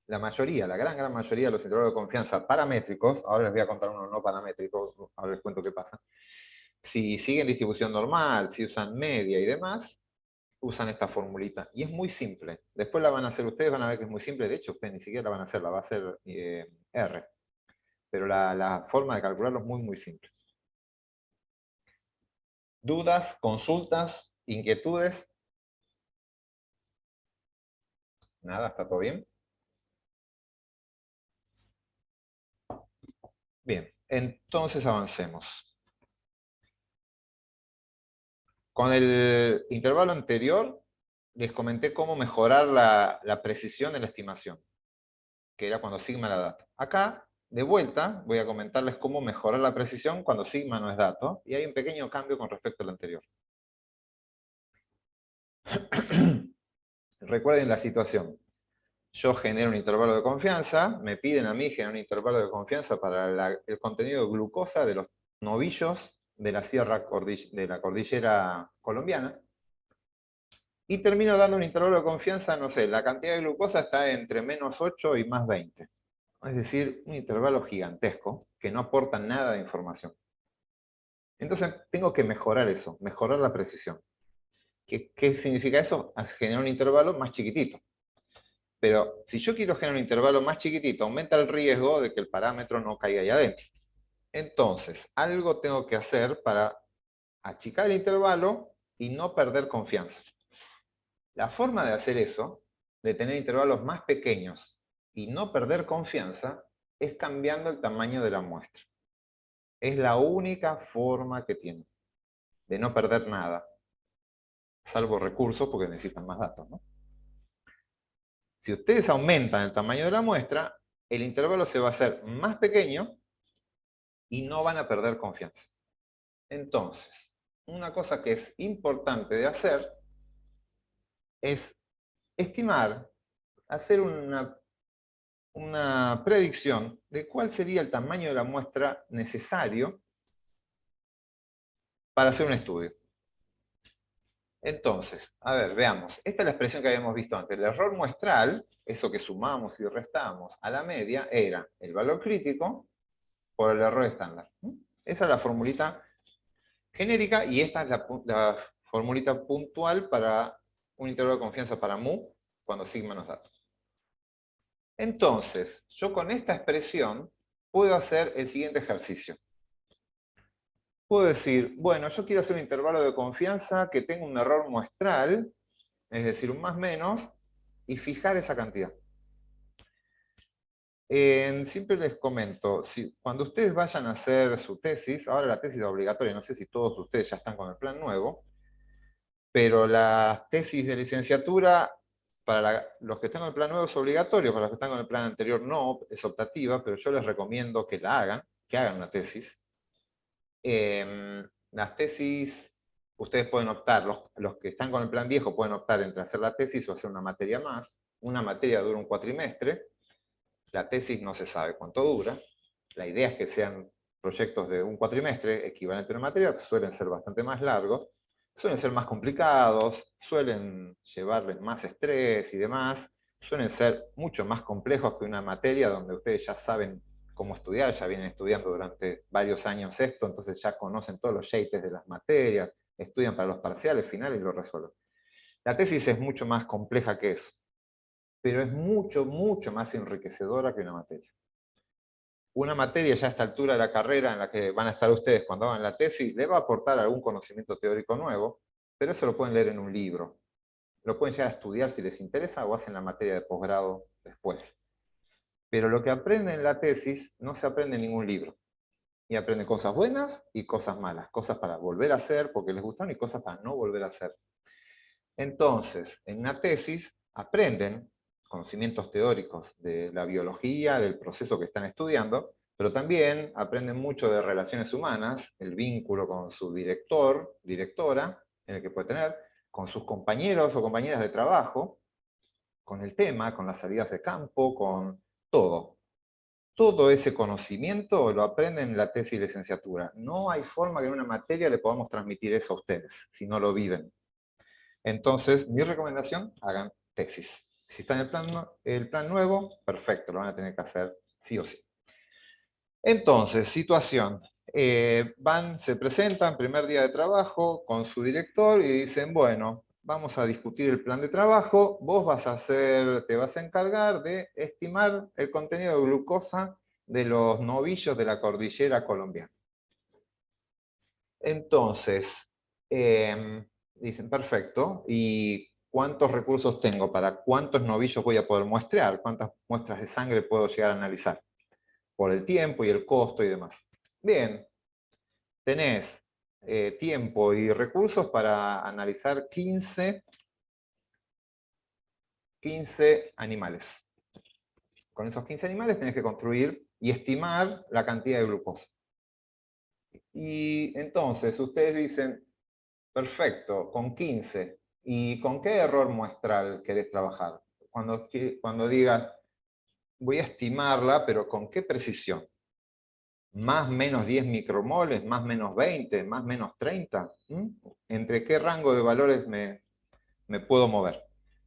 La mayoría, la gran mayoría de los intervalos de confianza paramétricos, ahora les voy a contar unos no paramétricos, ahora les cuento qué pasa. Si siguen distribución normal, si usan media y demás, usan esta formulita. Y es muy simple. Después la van a hacer ustedes, van a ver que es muy simple. De hecho, ustedes ni siquiera la van a hacer, la va a hacer R. Pero la forma de calcularlo es muy, muy simple. ¿Dudas, consultas, inquietudes? Nada, ¿está todo bien? Bien, entonces avancemos. Con el intervalo anterior les comenté cómo mejorar la precisión de la estimación, que era cuando sigma era dato. Acá, de vuelta, voy a comentarles cómo mejorar la precisión cuando sigma no es dato, y hay un pequeño cambio con respecto al anterior. Recuerden la situación. Yo genero un intervalo de confianza, me piden a mí generar un intervalo de confianza para el contenido de glucosa de los novillos de la de la cordillera colombiana, y termino dando un intervalo de confianza, no sé, la cantidad de glucosa está entre -8 y +20. Es decir, un intervalo gigantesco que no aporta nada de información. Entonces tengo que mejorar eso, mejorar la precisión. ¿Qué significa eso? Generar un intervalo más chiquitito. Pero si yo quiero generar un intervalo más chiquitito, aumenta el riesgo de que el parámetro no caiga ahí adentro. Entonces, algo tengo que hacer para achicar el intervalo y no perder confianza. La forma de hacer eso de tener intervalos más pequeños y no perder confianza es cambiando el tamaño de la muestra. Es la única forma que tienen de no perder nada, salvo recursos porque necesitan más datos, ¿no? Si ustedes aumentan el tamaño de la muestra, el intervalo se va a hacer más pequeño y no van a perder confianza. Entonces, una cosa que es importante de hacer es estimar, hacer una predicción de cuál sería el tamaño de la muestra necesario para hacer un estudio. Entonces, a ver, veamos. Esta es la expresión que habíamos visto antes. El error muestral, eso que sumamos y restamos a la media, era el valor crítico por el error estándar. Esa es la formulita genérica y esta es la formulita puntual para un intervalo de confianza para mu cuando sigma nos da. Entonces, yo con esta expresión puedo hacer el siguiente ejercicio. Puedo decir, bueno, yo quiero hacer un intervalo de confianza que tenga un error muestral, es decir, un más menos, y fijar esa cantidad. Siempre les comento, cuando ustedes vayan a hacer su tesis, ahora la tesis es obligatoria, no sé si todos ustedes ya están con el plan nuevo, pero la tesis de licenciatura, para los que están con el plan nuevo es obligatorio, para los que están con el plan anterior no, es optativa, pero yo les recomiendo que la hagan, que hagan una tesis. Las tesis, ustedes pueden optar, los que están con el plan viejo pueden optar entre hacer la tesis o hacer una materia más. Una materia dura un cuatrimestre, la tesis no se sabe cuánto dura. La idea es que sean proyectos de un cuatrimestre, equivalente a una materia, suelen ser bastante más largos, suelen ser más complicados, suelen llevarles más estrés y demás, suelen ser mucho más complejos que una materia donde ustedes ya saben cómo estudiar, ya vienen estudiando durante varios años esto, entonces ya conocen todos los yates de las materias, estudian para los parciales finales y lo resuelven. La tesis es mucho más compleja que eso, pero es mucho, mucho más enriquecedora que una materia. Una materia ya a esta altura de la carrera en la que van a estar ustedes cuando hagan la tesis, le va a aportar algún conocimiento teórico nuevo, pero eso lo pueden leer en un libro. Lo pueden llegar a estudiar si les interesa o hacen la materia de posgrado después. Pero lo que aprenden en la tesis no se aprende en ningún libro. Y aprenden cosas buenas y cosas malas. Cosas para volver a hacer porque les gustaron y cosas para no volver a hacer. Entonces, en una tesis aprenden conocimientos teóricos de la biología, del proceso que están estudiando, pero también aprenden mucho de relaciones humanas, el vínculo con su director, directora, en el que puede tener, con sus compañeros o compañeras de trabajo, con el tema, con las salidas de campo, con todo. Todo ese conocimiento lo aprenden en la tesis de licenciatura. No hay forma que en una materia le podamos transmitir eso a ustedes, si no lo viven. Entonces, mi recomendación, hagan tesis. Si está en el plan nuevo, perfecto, lo van a tener que hacer sí o sí. Entonces, situación. Se presentan, primer día de trabajo, con su director y dicen, bueno, vamos a discutir el plan de trabajo, vos te vas a encargar de estimar el contenido de glucosa de los novillos de la cordillera colombiana. Entonces, dicen, perfecto, ¿y cuántos recursos tengo? ¿Para cuántos novillos voy a poder muestrear? ¿Cuántas muestras de sangre puedo llegar a analizar? Por el tiempo y el costo y demás. Bien, tenés tiempo y recursos para analizar 15 animales. Con esos 15 animales tenés que construir y estimar la cantidad de glucosa. Y entonces ustedes dicen, perfecto, con 15. ¿Y con qué error muestral querés trabajar? Cuando digas, voy a estimarla, pero ¿con qué precisión? ¿Más menos 10 micromoles, más menos 20, más menos 30? ¿Entre qué rango de valores me puedo mover?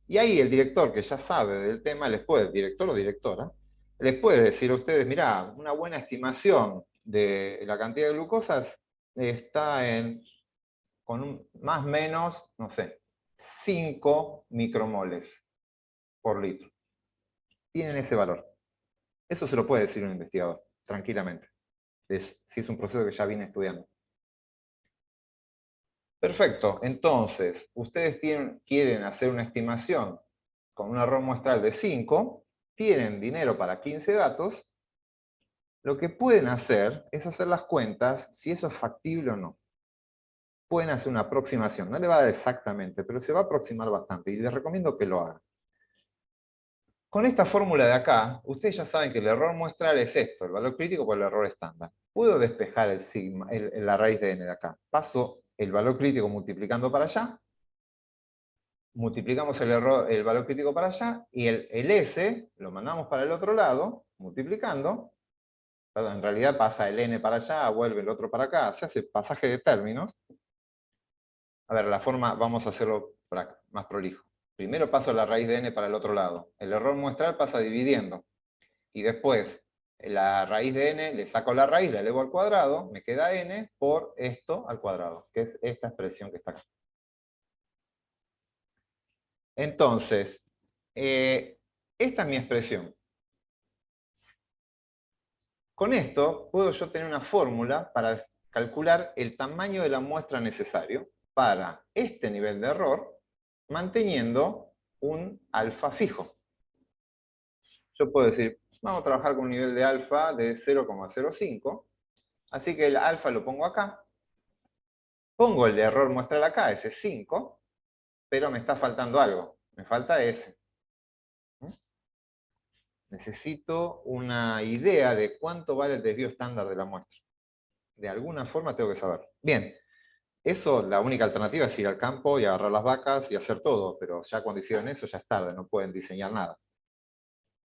Y ahí el director, que ya sabe del tema, director o directora, les puede decir a ustedes, mirá, una buena estimación de la cantidad de glucosas está con más o menos, no sé, 5 micromoles por litro. Tienen ese valor. Eso se lo puede decir un investigador, tranquilamente. Si es un proceso que ya viene estudiando. Perfecto, entonces, ustedes quieren hacer una estimación con un error muestral de 5, tienen dinero para 15 datos, lo que pueden hacer es hacer las cuentas si eso es factible o no. Pueden hacer una aproximación, no le va a dar exactamente, pero se va a aproximar bastante, y les recomiendo que lo hagan. Con esta fórmula de acá, ustedes ya saben que el error muestral es esto, el valor crítico por el error estándar. Puedo despejar el sigma, la raíz de n de acá. Paso el valor crítico multiplicando para allá, multiplicamos el valor crítico para allá, y el S lo mandamos para el otro lado, multiplicando. Perdón, en realidad pasa el n para allá, vuelve el otro para acá, se hace pasaje de términos. A ver, la forma, vamos a hacerlo más prolijo. Primero paso la raíz de n para el otro lado. El error muestral pasa dividiendo. Y después, la raíz de n, le saco la raíz, la elevo al cuadrado, me queda n por esto al cuadrado, que es esta expresión que está acá. Entonces, esta es mi expresión. Con esto puedo yo tener una fórmula para calcular el tamaño de la muestra necesario para este nivel de error, manteniendo un alfa fijo. Yo puedo decir, vamos a trabajar con un nivel de alfa de 0,05, así que el alfa lo pongo acá, pongo el de error muestral acá, ese 5, pero me está faltando algo, me falta ese. Necesito una idea de cuánto vale el desvío estándar de la muestra. De alguna forma tengo que saberlo. Bien, eso, la única alternativa es ir al campo y agarrar las vacas y hacer todo, pero ya cuando hicieron eso ya es tarde, no pueden diseñar nada.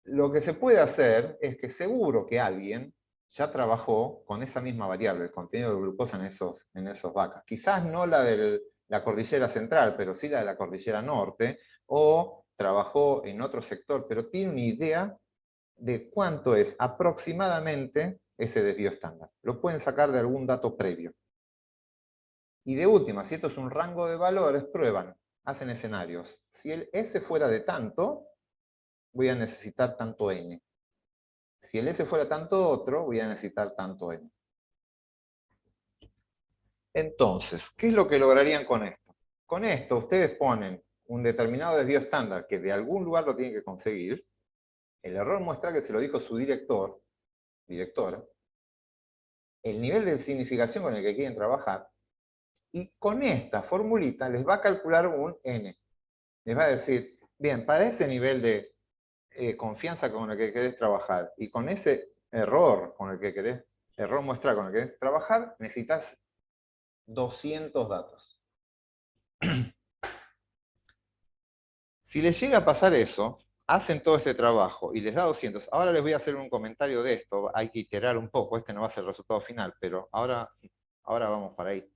Lo que se puede hacer es que seguro que alguien ya trabajó con esa misma variable, el contenido de glucosa en esos vacas. Quizás no la de la cordillera central, pero sí la de la cordillera norte, o trabajó en otro sector, pero tiene una idea de cuánto es aproximadamente ese desvío estándar. Lo pueden sacar de algún dato previo. Y de última, si esto es un rango de valores, prueban, hacen escenarios. Si el S fuera de tanto, voy a necesitar tanto N. Si el S fuera tanto otro, voy a necesitar tanto N. Entonces, ¿qué es lo que lograrían con esto? Con esto ustedes ponen un determinado desvío estándar que de algún lugar lo tienen que conseguir. El error muestra que se lo dijo su directora, el nivel de significación con el que quieren trabajar, y con esta formulita les va a calcular un N. Les va a decir, bien, para ese nivel de confianza con el que querés trabajar, y con ese error con el que querés, error muestral con el que querés trabajar, necesitas 200 datos. Si les llega a pasar eso, hacen todo este trabajo y les da 200. Ahora les voy a hacer un comentario de esto, hay que iterar un poco, este no va a ser el resultado final, pero ahora vamos para ahí.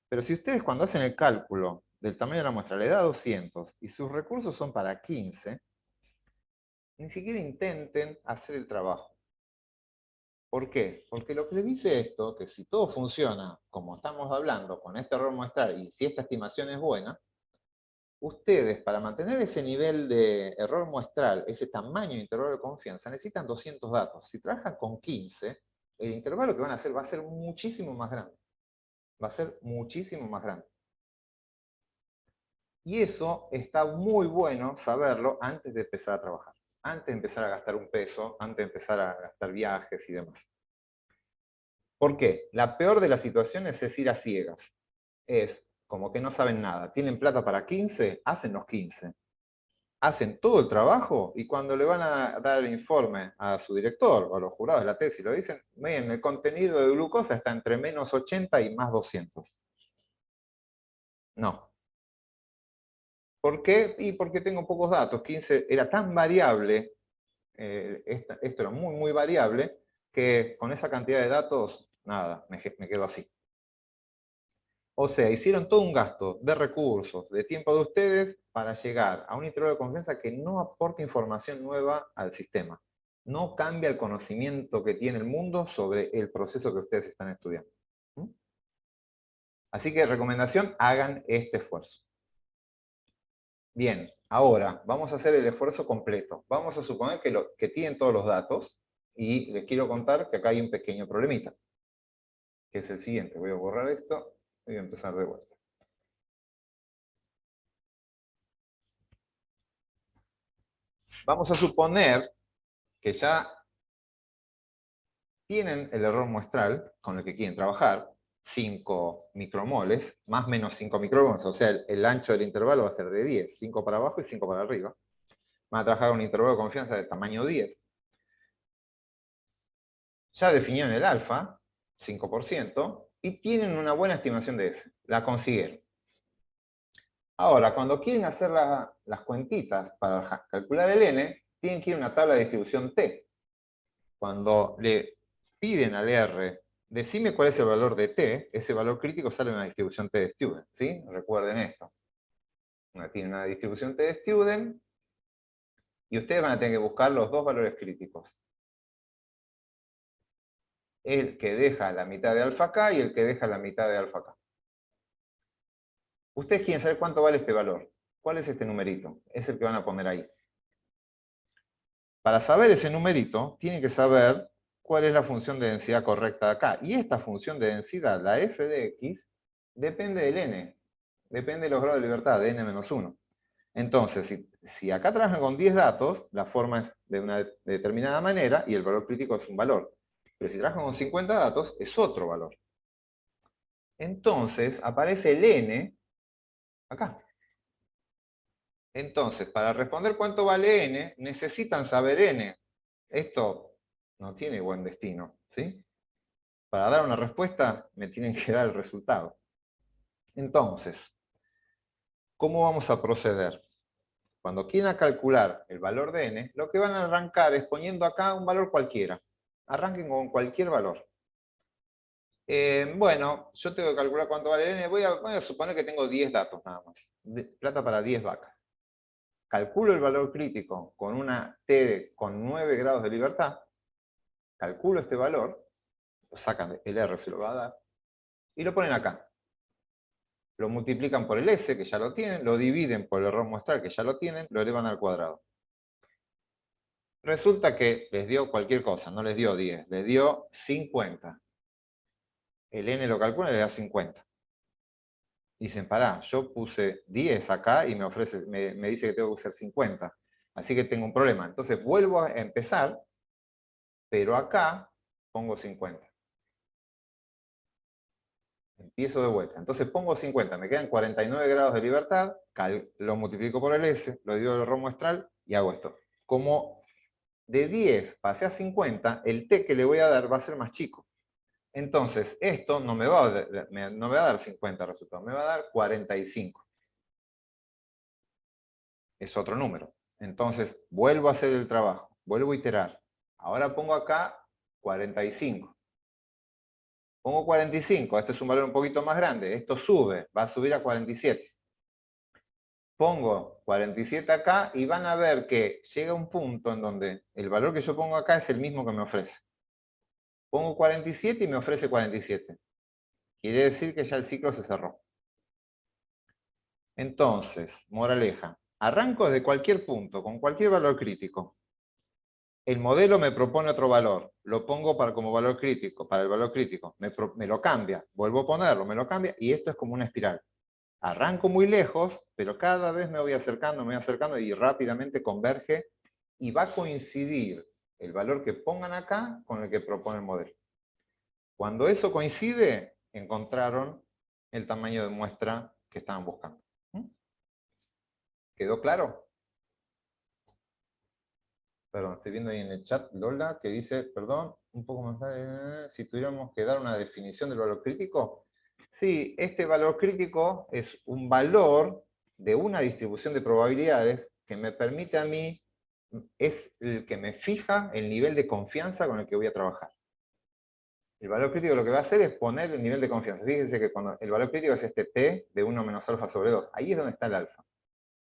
Pero si ustedes cuando hacen el cálculo del tamaño de la muestra le da 200 y sus recursos son para 15, ni siquiera intenten hacer el trabajo. ¿Por qué? Porque lo que les dice esto, que si todo funciona como estamos hablando, con este error muestral, y si esta estimación es buena, ustedes para mantener ese nivel de error muestral, ese tamaño de intervalo de confianza, necesitan 200 datos. Si trabajan con 15, el intervalo que van a hacer va a ser muchísimo más grande. Va a ser muchísimo más grande. Y eso está muy bueno saberlo antes de empezar a trabajar. Antes de empezar a gastar un peso, antes de empezar a gastar viajes y demás. ¿Por qué? La peor de las situaciones es ir a ciegas. Es como que no saben nada. Tienen plata para 15, hacen los 15. Hacen todo el trabajo y cuando le van a dar el informe a su director o a los jurados de la tesis, lo dicen, miren, el contenido de glucosa está entre menos 80 y más 200. No. ¿Por qué? Y porque tengo pocos datos. 15 era tan variable, esto era muy, muy variable, que con esa cantidad de datos, nada, me quedo así. O sea, hicieron todo un gasto de recursos, de tiempo de ustedes, para llegar a un intervalo de confianza que no aporta información nueva al sistema. No cambia el conocimiento que tiene el mundo sobre el proceso que ustedes están estudiando. Así que recomendación, hagan este esfuerzo. Bien, ahora vamos a hacer el esfuerzo completo. Vamos a suponer que tienen todos los datos y les quiero contar que acá hay un pequeño problemita, que es el siguiente. Voy a borrar esto y voy a empezar de vuelta. Vamos a suponer que ya tienen el error muestral con el que quieren trabajar, 5 micromoles, más o menos 5 micromoles, o sea, el ancho del intervalo va a ser de 10, 5 para abajo y 5 para arriba. Van a trabajar un intervalo de confianza de tamaño 10. Ya definieron el alfa, 5%, y tienen una buena estimación de ese. La consiguieron. Ahora, cuando quieren hacer las cuentitas para calcular el n, tienen que ir a una tabla de distribución t. Cuando le piden al R, decime cuál es el valor de t, ese valor crítico sale en una distribución t de student, ¿sí? Recuerden esto. Tienen una distribución t de student, y ustedes van a tener que buscar los dos valores críticos. El que deja la mitad de alfa k y el que deja la mitad de alfa k. Ustedes quieren saber cuánto vale este valor. ¿Cuál es este numerito? Es el que van a poner ahí. Para saber ese numerito, tienen que saber cuál es la función de densidad correcta de acá. Y esta función de densidad, la f de x, depende del n. Depende de los grados de libertad, de n-1. Entonces, si acá trabajan con 10 datos, la forma es de una determinada manera y el valor crítico es un valor. Pero si trabajan con 50 datos, es otro valor. Entonces, aparece el n acá. Entonces, para responder cuánto vale n, necesitan saber n. Esto no tiene buen destino, ¿sí? Para dar una respuesta, me tienen que dar el resultado. Entonces, ¿cómo vamos a proceder? Cuando quieran calcular el valor de n, lo que van a arrancar es poniendo acá un valor cualquiera. Arranquen con cualquier valor. Bueno, yo tengo que calcular cuánto vale n. Voy a suponer que tengo 10 datos nada más. Plata para 10 vacas. Calculo el valor crítico con una t con 9 grados de libertad. Calculo este valor. Lo sacan, el R se lo va a dar. Y lo ponen acá. Lo multiplican por el S, que ya lo tienen, lo dividen por el error muestral, que ya lo tienen, lo elevan al cuadrado. Resulta que les dio cualquier cosa, no les dio 10, les dio 50. El n lo calcula y le da 50. Dicen, pará, yo puse 10 acá y me dice que tengo que usar 50. Así que tengo un problema. Entonces vuelvo a empezar, pero acá pongo 50. Empiezo de vuelta. Entonces pongo 50, me quedan 49 grados de libertad, lo multiplico por el S, lo divido el error muestral y hago esto. Como de 10 pasé a 50, el t que le voy a dar va a ser más chico. Entonces, esto no me va a dar 50 resultados, me va a dar 45. Es otro número. Entonces, vuelvo a hacer el trabajo, vuelvo a iterar. Ahora pongo acá 45. Pongo 45, este es un valor un poquito más grande, esto sube, va a subir a 47. Pongo 47 acá y van a ver que llega un punto en donde el valor que yo pongo acá es el mismo que me ofrece. Pongo 47 y me ofrece 47. Quiere decir que ya el ciclo se cerró. Entonces, moraleja, arranco desde cualquier punto, con cualquier valor crítico. El modelo me propone otro valor, lo pongo como valor crítico, para el valor crítico, me lo cambia, vuelvo a ponerlo, me lo cambia, y esto es como una espiral. Arranco muy lejos, pero cada vez me voy acercando y rápidamente converge y va a coincidir el valor que pongan acá con el que propone el modelo. Cuando eso coincide, encontraron el tamaño de muestra que estaban buscando. ¿Quedó claro? Perdón, estoy viendo ahí en el chat Lola que dice, perdón, un poco más tarde, si tuviéramos que dar una definición del valor crítico. Sí, este valor crítico es un valor de una distribución de probabilidades que me permite a mí, es el que me fija el nivel de confianza con el que voy a trabajar. El valor crítico lo que va a hacer es poner el nivel de confianza. Fíjense que cuando el valor crítico es este t de 1 menos alfa sobre 2. Ahí es donde está el alfa.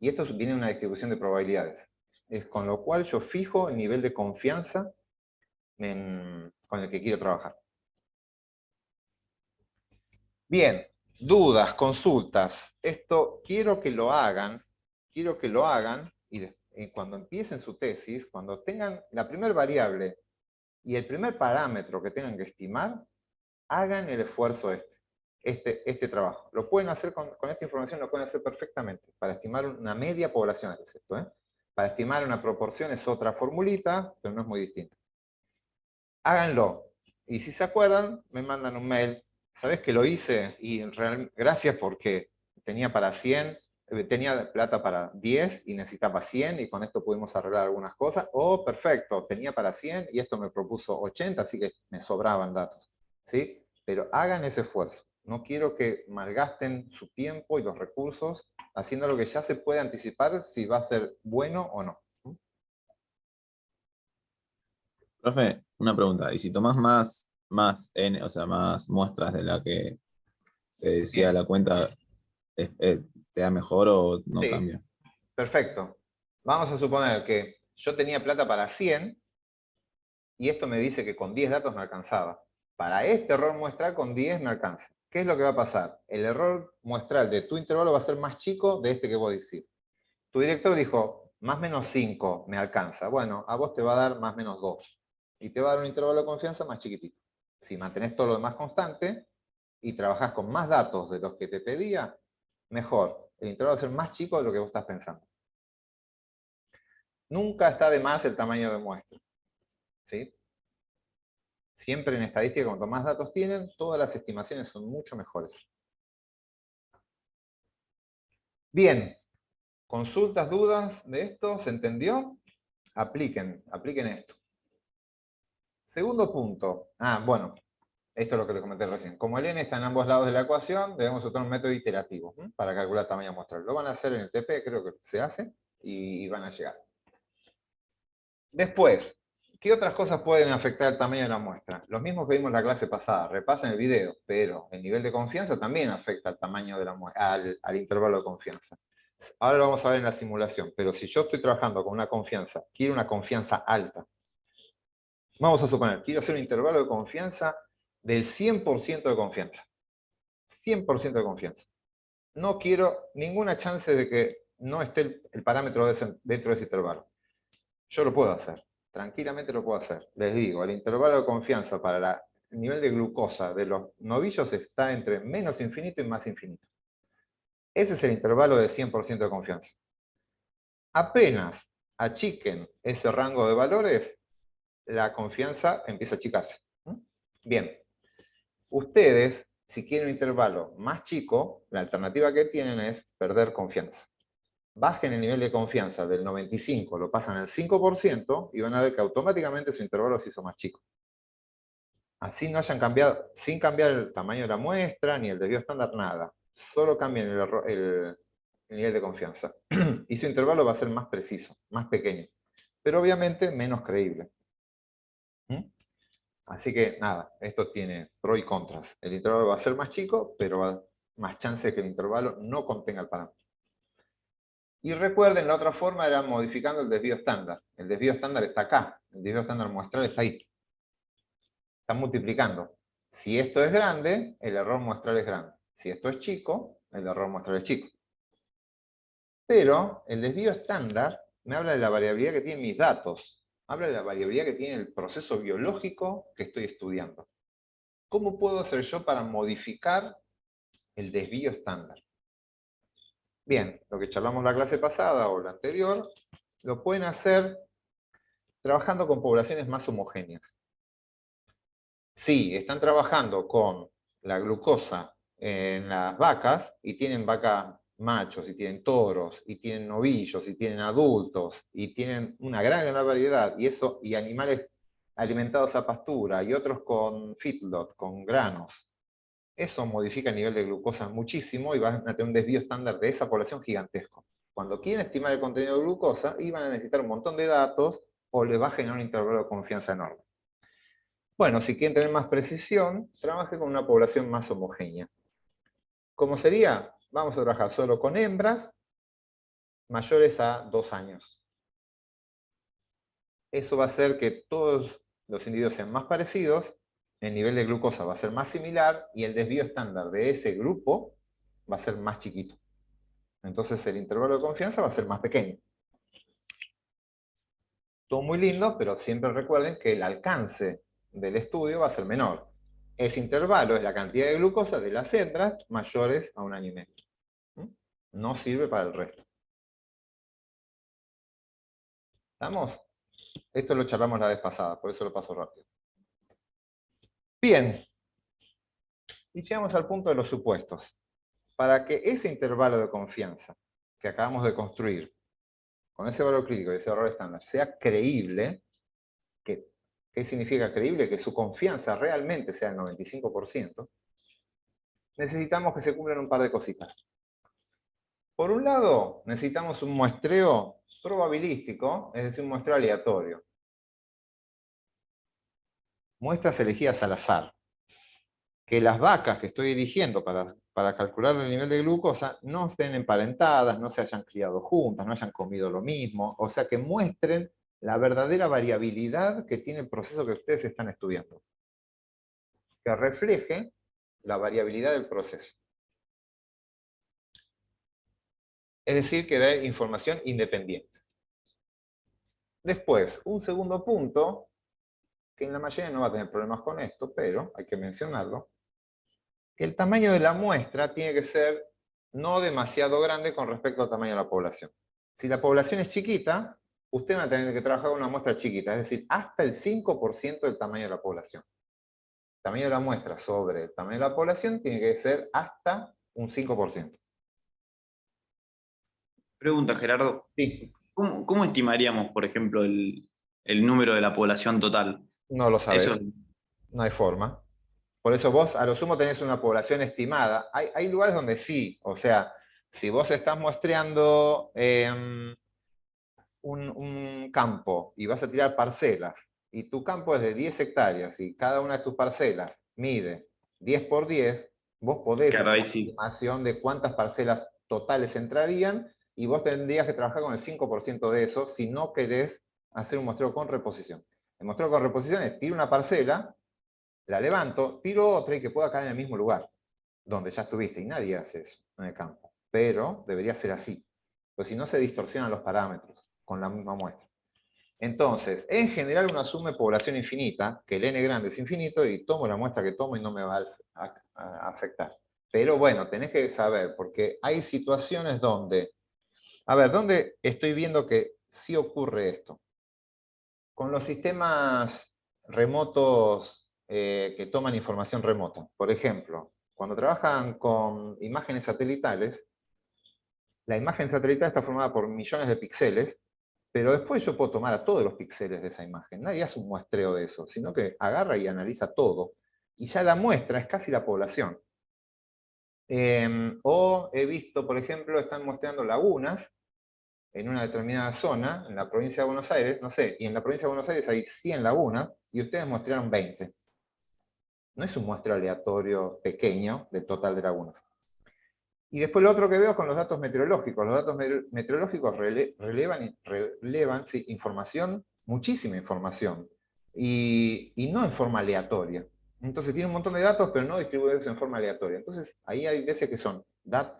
Y esto viene de una distribución de probabilidades. Es con lo cual yo fijo el nivel de confianza con el que quiero trabajar. Bien, dudas, consultas. Esto quiero que lo hagan y cuando empiecen su tesis, cuando tengan la primera variable y el primer parámetro que tengan que estimar, hagan el esfuerzo este trabajo. Lo pueden hacer con esta información, lo pueden hacer perfectamente para estimar una media poblacional, es esto, Para estimar una proporción es otra formulita, pero no es muy distinta. Háganlo. Y si se acuerdan, me mandan un mail. ¿Sabés que lo hice? Y gracias porque tenía para 100, tenía plata para 10 y necesitaba 100 y con esto pudimos arreglar algunas cosas. Oh, perfecto, tenía para 100 y esto me propuso 80, así que me sobraban datos. ¿Sí? Pero hagan ese esfuerzo. No quiero que malgasten su tiempo y los recursos haciendo lo que ya se puede anticipar si va a ser bueno o no. Profe, una pregunta. ¿Y si tomás más N, o sea, más muestras de la que te decía Bien. la cuenta, te da mejor o no Sí, cambia? perfecto. Vamos a suponer que yo tenía plata para 100 y esto me dice que con 10 datos me alcanzaba. Para este error muestral con 10 me alcanza. ¿Qué es lo que va a pasar? El error muestral de tu intervalo va a ser más chico de este que vos decís. Tu director dijo, más menos 5 me alcanza. Bueno, a vos te va a dar más menos 2. Y te va a dar un intervalo de confianza más chiquitito. Si mantenés todo lo demás constante y trabajás con más datos de los que te pedía, mejor. El intervalo va a ser más chico de lo que vos estás pensando. Nunca está de más el tamaño de muestra. ¿Sí? Siempre en estadística, cuanto más datos tienen, todas las estimaciones son mucho mejores. Bien, consultas, dudas de esto, ¿se entendió? Apliquen esto. Segundo punto. Bueno, esto es lo que les comenté recién. Como el n está en ambos lados de la ecuación, debemos usar un método iterativo para calcular tamaño muestral. Lo van a hacer en el TP, creo que se hace, y van a llegar. Después, ¿qué otras cosas pueden afectar el tamaño de la muestra? Los mismos que vimos en la clase pasada, repasen el video, pero el nivel de confianza también afecta al tamaño de la muestra, al intervalo de confianza. Ahora lo vamos a ver en la simulación, pero si yo estoy trabajando con una confianza, quiero una confianza alta. Vamos a suponer, quiero hacer un intervalo de confianza del 100% de confianza. 100% de confianza. No quiero ninguna chance de que no esté el parámetro dentro de ese intervalo. Yo lo puedo hacer, tranquilamente lo puedo hacer. Les digo, el intervalo de confianza para el nivel de glucosa de los novillos está entre menos infinito y más infinito. Ese es el intervalo de 100% de confianza. Apenas achiquen ese rango de valores, la confianza empieza a achicarse. Bien, ustedes, si quieren un intervalo más chico, la alternativa que tienen es perder confianza. Bajen el nivel de confianza del 95, lo pasan al 5% y van a ver que automáticamente su intervalo se hizo más chico. Así no hayan cambiado, sin cambiar el tamaño de la muestra, ni el desvío estándar, nada. Solo cambian el nivel de confianza. Y su intervalo va a ser más preciso, más pequeño. Pero obviamente menos creíble. Así que nada, esto tiene pros y contras. El intervalo va a ser más chico, pero va a más chance de que el intervalo no contenga el parámetro. Y recuerden, la otra forma era modificando el desvío estándar. El desvío estándar está acá, el desvío estándar muestral está ahí. Está multiplicando. Si esto es grande, el error muestral es grande. Si esto es chico, el error muestral es chico. Pero el desvío estándar me habla de la variabilidad que tienen mis datos. Habla de la variabilidad que tiene el proceso biológico que estoy estudiando. ¿Cómo puedo hacer yo para modificar el desvío estándar? Bien, lo que charlamos la clase pasada o la anterior, lo pueden hacer trabajando con poblaciones más homogéneas. Si están trabajando con la glucosa en las vacas, y tienen vacas machos, y tienen toros, y tienen novillos, y tienen adultos, y tienen una gran variedad, y animales alimentados a pastura, y otros con feedlot, con granos, eso modifica el nivel de glucosa muchísimo y van a tener un desvío estándar de esa población gigantesco. Cuando quieren estimar el contenido de glucosa, iban a necesitar un montón de datos o les va a generar un intervalo de confianza enorme. Bueno, si quieren tener más precisión, trabaje con una población más homogénea. ¿Cómo sería? Vamos a trabajar solo con hembras mayores a 2 años. Eso va a hacer que todos los individuos sean más parecidos, el nivel de glucosa va a ser más similar y el desvío estándar de ese grupo va a ser más chiquito. Entonces el intervalo de confianza va a ser más pequeño. Todo muy lindo, pero siempre recuerden que el alcance del estudio va a ser menor. Ese intervalo es la cantidad de glucosa de las hembras mayores a 1 año y medio. No sirve para el resto. ¿Estamos? Esto lo charlamos la vez pasada, por eso lo paso rápido. Bien. Y llegamos al punto de los supuestos. Para que ese intervalo de confianza que acabamos de construir, con ese valor crítico y ese valor estándar, sea creíble, ¿qué significa creíble? Que su confianza realmente sea el 95%, necesitamos que se cumplan un par de cositas. Por un lado, necesitamos un muestreo probabilístico, es decir, un muestreo aleatorio. Muestras elegidas al azar. Que las vacas que estoy eligiendo para calcular el nivel de glucosa no estén emparentadas, no se hayan criado juntas, no hayan comido lo mismo, o sea, que muestren la verdadera variabilidad que tiene el proceso que ustedes están estudiando. Que refleje la variabilidad del proceso. Es decir, que dé información independiente. Después, un segundo punto, que en la mayoría no va a tener problemas con esto, pero hay que mencionarlo, que el tamaño de la muestra tiene que ser no demasiado grande con respecto al tamaño de la población. Si la población es chiquita, usted va a tener que trabajar con una muestra chiquita, es decir, hasta el 5% del tamaño de la población. El tamaño de la muestra sobre el tamaño de la población tiene que ser hasta un 5%. Pregunta, Gerardo. Sí, ¿Cómo estimaríamos, por ejemplo, el número de la población total? no lo sabes, Eso, no hay forma. Por eso vos a lo sumo tenés una población estimada. Hay lugares donde sí, o sea, si vos estás muestreando un campo y vas a tirar parcelas, y tu campo es de 10 hectáreas y cada una de tus parcelas mide 10 por 10, vos podés claro, hacer ahí una sí. estimación de cuántas parcelas totales entrarían y vos tendrías que trabajar con el 5% de eso si no querés hacer un muestreo con reposición. El muestreo con reposición es tiro una parcela, la levanto, tiro otra y que pueda caer en el mismo lugar donde ya estuviste, y nadie hace eso en el campo. Pero debería ser así, pues si no se distorsionan los parámetros con la misma muestra. Entonces, en general uno asume población infinita, que el n grande es infinito, y tomo la muestra que tomo y no me va a afectar. Pero bueno, tenés que saber, porque hay situaciones donde, a ver, ¿dónde estoy viendo que sí ocurre esto? Con los sistemas remotos que toman información remota. Por ejemplo, cuando trabajan con imágenes satelitales, la imagen satelital está formada por millones de píxeles, pero después yo puedo tomar a todos los píxeles de esa imagen. Nadie hace un muestreo de eso, sino que agarra y analiza todo. Y ya la muestra es casi la población. O he visto, por ejemplo, están mostrando lagunas en una determinada zona, en la provincia de Buenos Aires, no sé, y en la provincia de Buenos Aires hay 100 lagunas, y ustedes mostraron 20. No es un muestreo aleatorio pequeño del total de lagunas. Y después lo otro que veo con los datos meteorológicos. Los datos meteorológicos relevan sí, información, muchísima información, y no en forma aleatoria. Entonces tiene un montón de datos, pero no distribuidos en forma aleatoria. Entonces ahí hay veces que son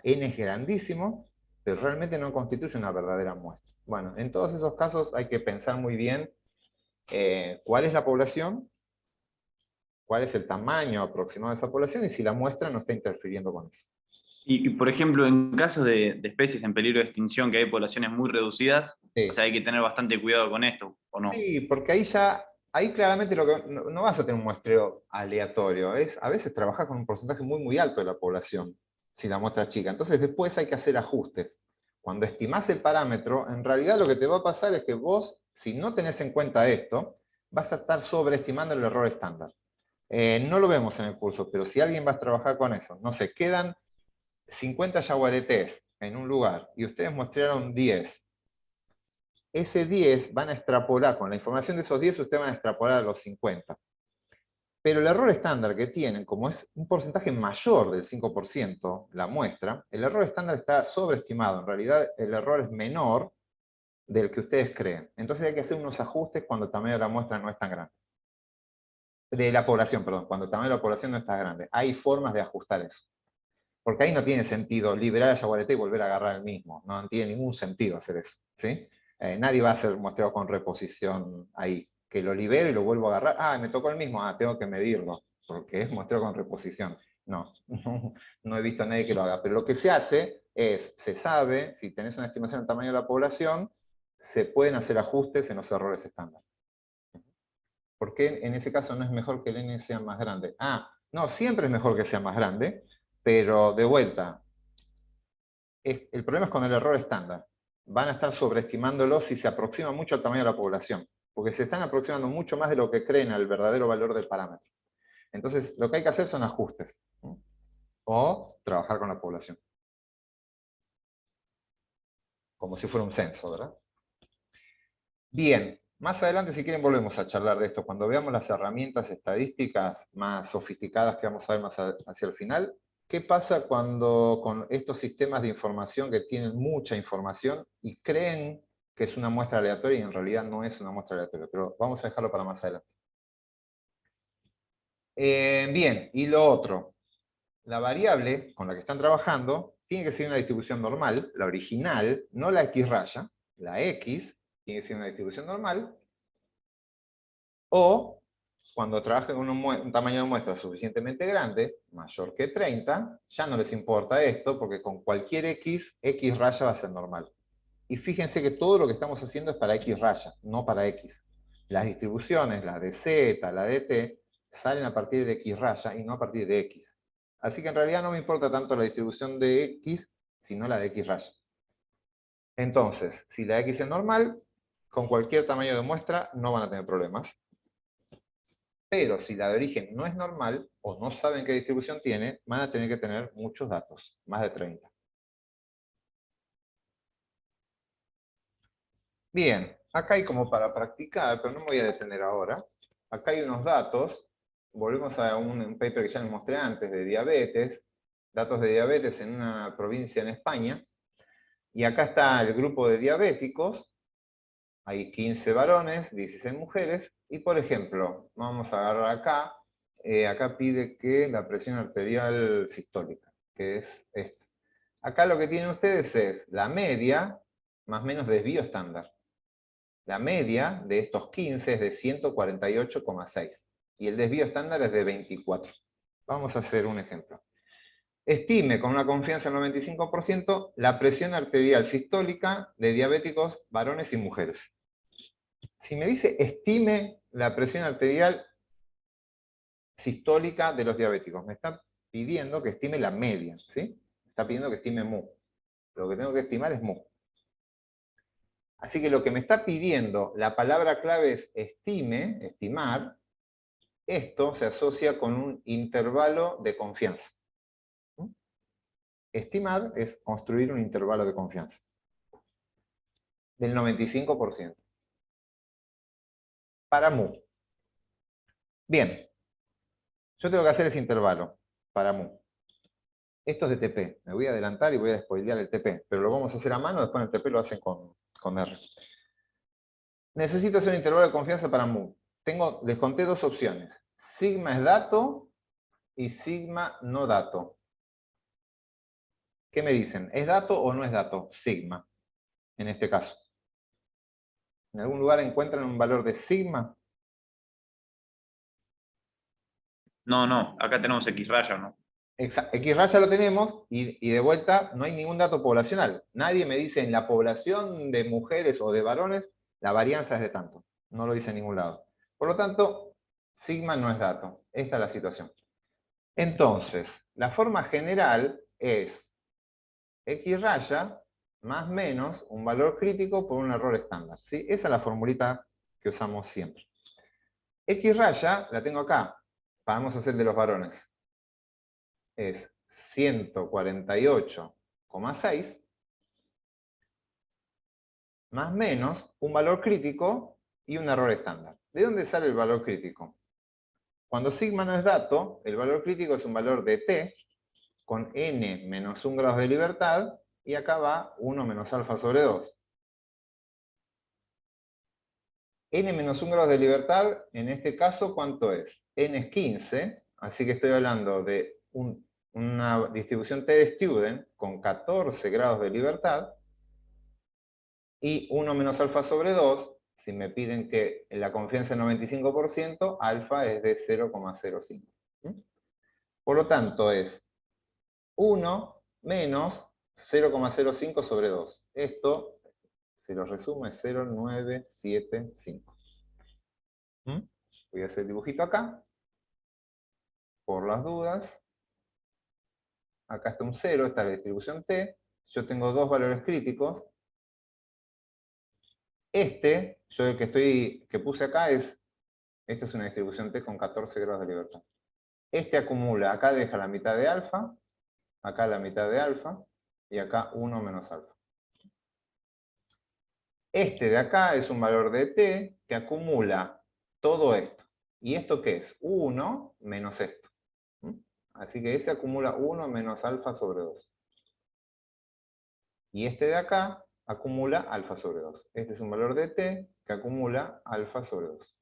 n grandísimos, pero realmente no constituye una verdadera muestra. Bueno, en todos esos casos hay que pensar muy bien cuál es la población, cuál es el tamaño aproximado de esa población y si la muestra no está interfiriendo con eso. Por ejemplo, en casos de especies en peligro de extinción, que hay poblaciones muy reducidas, Sí. o sea, hay que tener bastante cuidado con esto, ¿o no? Sí, porque ahí claramente no vas a tener un muestreo aleatorio, a veces trabajar con un porcentaje muy muy alto de la población, si la muestra es chica. Entonces después hay que hacer ajustes. Cuando estimás el parámetro, en realidad lo que te va a pasar es que vos, si no tenés en cuenta esto, vas a estar sobreestimando el error estándar. No lo vemos en el curso, pero si alguien va a trabajar con eso, no sé, quedan 50 yaguaretés en un lugar y ustedes mostraron 10. Ese 10 van a extrapolar, con la información de esos 10 ustedes van a extrapolar a los 50. Pero el error estándar que tienen, como es un porcentaje mayor del 5% la muestra, el error estándar está sobreestimado. En realidad el error es menor del que ustedes creen. Entonces hay que hacer unos ajustes cuando el tamaño de la muestra no es tan grande. De la población, perdón, cuando el tamaño de la población no está grande. Hay formas de ajustar eso. Porque ahí no tiene sentido liberar a yaguareté y volver a agarrar el mismo. No tiene ningún sentido hacer eso. ¿Sí? Nadie va a hacer muestreo con reposición ahí. Que lo libero y lo vuelvo a agarrar. Ah, me tocó el mismo. Ah, tengo que medirlo. Porque es muestreo con reposición. No, no he visto a nadie que lo haga. Pero lo que se hace es, se sabe, si tenés una estimación del tamaño de la población, se pueden hacer ajustes en los errores estándar. ¿Por qué en ese caso no es mejor que el n sea más grande? No, siempre es mejor que sea más grande, pero de vuelta, el problema es con el error estándar. Van a estar sobreestimándolo si se aproxima mucho al tamaño de la población, porque se están aproximando mucho más de lo que creen al verdadero valor del parámetro. Entonces, lo que hay que hacer son ajustes, ¿no? O trabajar con la población. Como si fuera un censo, ¿verdad? Bien, más adelante si quieren volvemos a charlar de esto. Cuando veamos las herramientas estadísticas más sofisticadas que vamos a ver más hacia el final, ¿qué pasa cuando con estos sistemas de información que tienen mucha información y creen que es una muestra aleatoria y en realidad no es una muestra aleatoria? Pero vamos a dejarlo para más adelante. Bien, y lo otro. La variable con la que están trabajando tiene que ser una distribución normal, la original, no la X raya, la X tiene que ser una distribución normal, o cuando trabajen con un tamaño de muestra suficientemente grande, mayor que 30, ya no les importa esto, porque con cualquier X, X raya va a ser normal. Y fíjense que todo lo que estamos haciendo es para X raya, no para X. Las distribuciones, la de Z, la de T, salen a partir de X raya y no a partir de X. Así que en realidad no me importa tanto la distribución de X, sino la de X raya. Entonces, si la X es normal, con cualquier tamaño de muestra no van a tener problemas. Pero si la de origen no es normal, o no saben qué distribución tiene, van a tener que tener muchos datos, más de 30. Bien, acá hay como para practicar, pero no me voy a detener ahora. Acá hay unos datos, volvemos a un paper que ya les mostré antes, de diabetes, datos de diabetes en una provincia en España, y acá está el grupo de diabéticos, hay 15 varones, 16 mujeres, y por ejemplo, vamos a agarrar acá, acá pide que la presión arterial sistólica, que es esta. Acá lo que tienen ustedes es la media, más o menos desvío estándar. La media de estos 15 es de 148,6, y el desvío estándar es de 24. Vamos a hacer un ejemplo. Estime con una confianza del 95% la presión arterial sistólica de diabéticos varones y mujeres. Si me dice estime la presión arterial sistólica de los diabéticos, me está pidiendo que estime la media, ¿sí? Me está pidiendo que estime mu. Lo que tengo que estimar es mu. Así que lo que me está pidiendo, la palabra clave es estime, estimar. Esto se asocia con un intervalo de confianza. Estimar es construir un intervalo de confianza del 95%. Para mu. Bien, yo tengo que hacer ese intervalo para mu. Esto es de TP. Me voy a adelantar y voy a spoilear el TP, pero lo vamos a hacer a mano, después el TP lo hacen con R. Necesito hacer un intervalo de confianza para mu. Les conté dos opciones. Sigma es dato y sigma no dato. ¿Qué me dicen? ¿Es dato o no es dato? Sigma, en este caso. ¿En algún lugar encuentran un valor de sigma? No, acá tenemos X raya, ¿no? X raya lo tenemos y de vuelta no hay ningún dato poblacional. Nadie me dice en la población de mujeres o de varones la varianza es de tanto. No lo dice en ningún lado. Por lo tanto, sigma no es dato. Esta es la situación. Entonces, la forma general es X raya más menos un valor crítico por un error estándar. ¿Sí? Esa es la formulita que usamos siempre. X raya la tengo acá. Vamos a hacer de los varones. Es 148,6 más menos un valor crítico y un error estándar. ¿De dónde sale el valor crítico? Cuando sigma no es dato, el valor crítico es un valor de t con n menos 1 grados de libertad, y acá va 1 menos alfa sobre 2. N menos 1 grados de libertad, en este caso, ¿cuánto es? N es 15, así que estoy hablando de una distribución T de Student con 14 grados de libertad, y 1 menos alfa sobre 2, si me piden que la confianza es 95%, alfa es de 0,05. Por lo tanto es 1 menos 0,05 sobre 2. Esto Si lo resumo es 0,975. Voy a hacer el dibujito acá, por las dudas. Acá está un 0, esta es la distribución T. Yo tengo dos valores críticos. Yo el que puse acá esta es una distribución T con 14 grados de libertad. Acumula, acá deja la mitad de alfa, acá la mitad de alfa, y acá 1 menos alfa. Este de acá es un valor de T que acumula todo esto. ¿Y esto qué es? 1 menos esto. Así que ese acumula 1 menos alfa sobre 2. Y este de acá acumula alfa sobre 2. Este es un valor de T que acumula alfa sobre 2.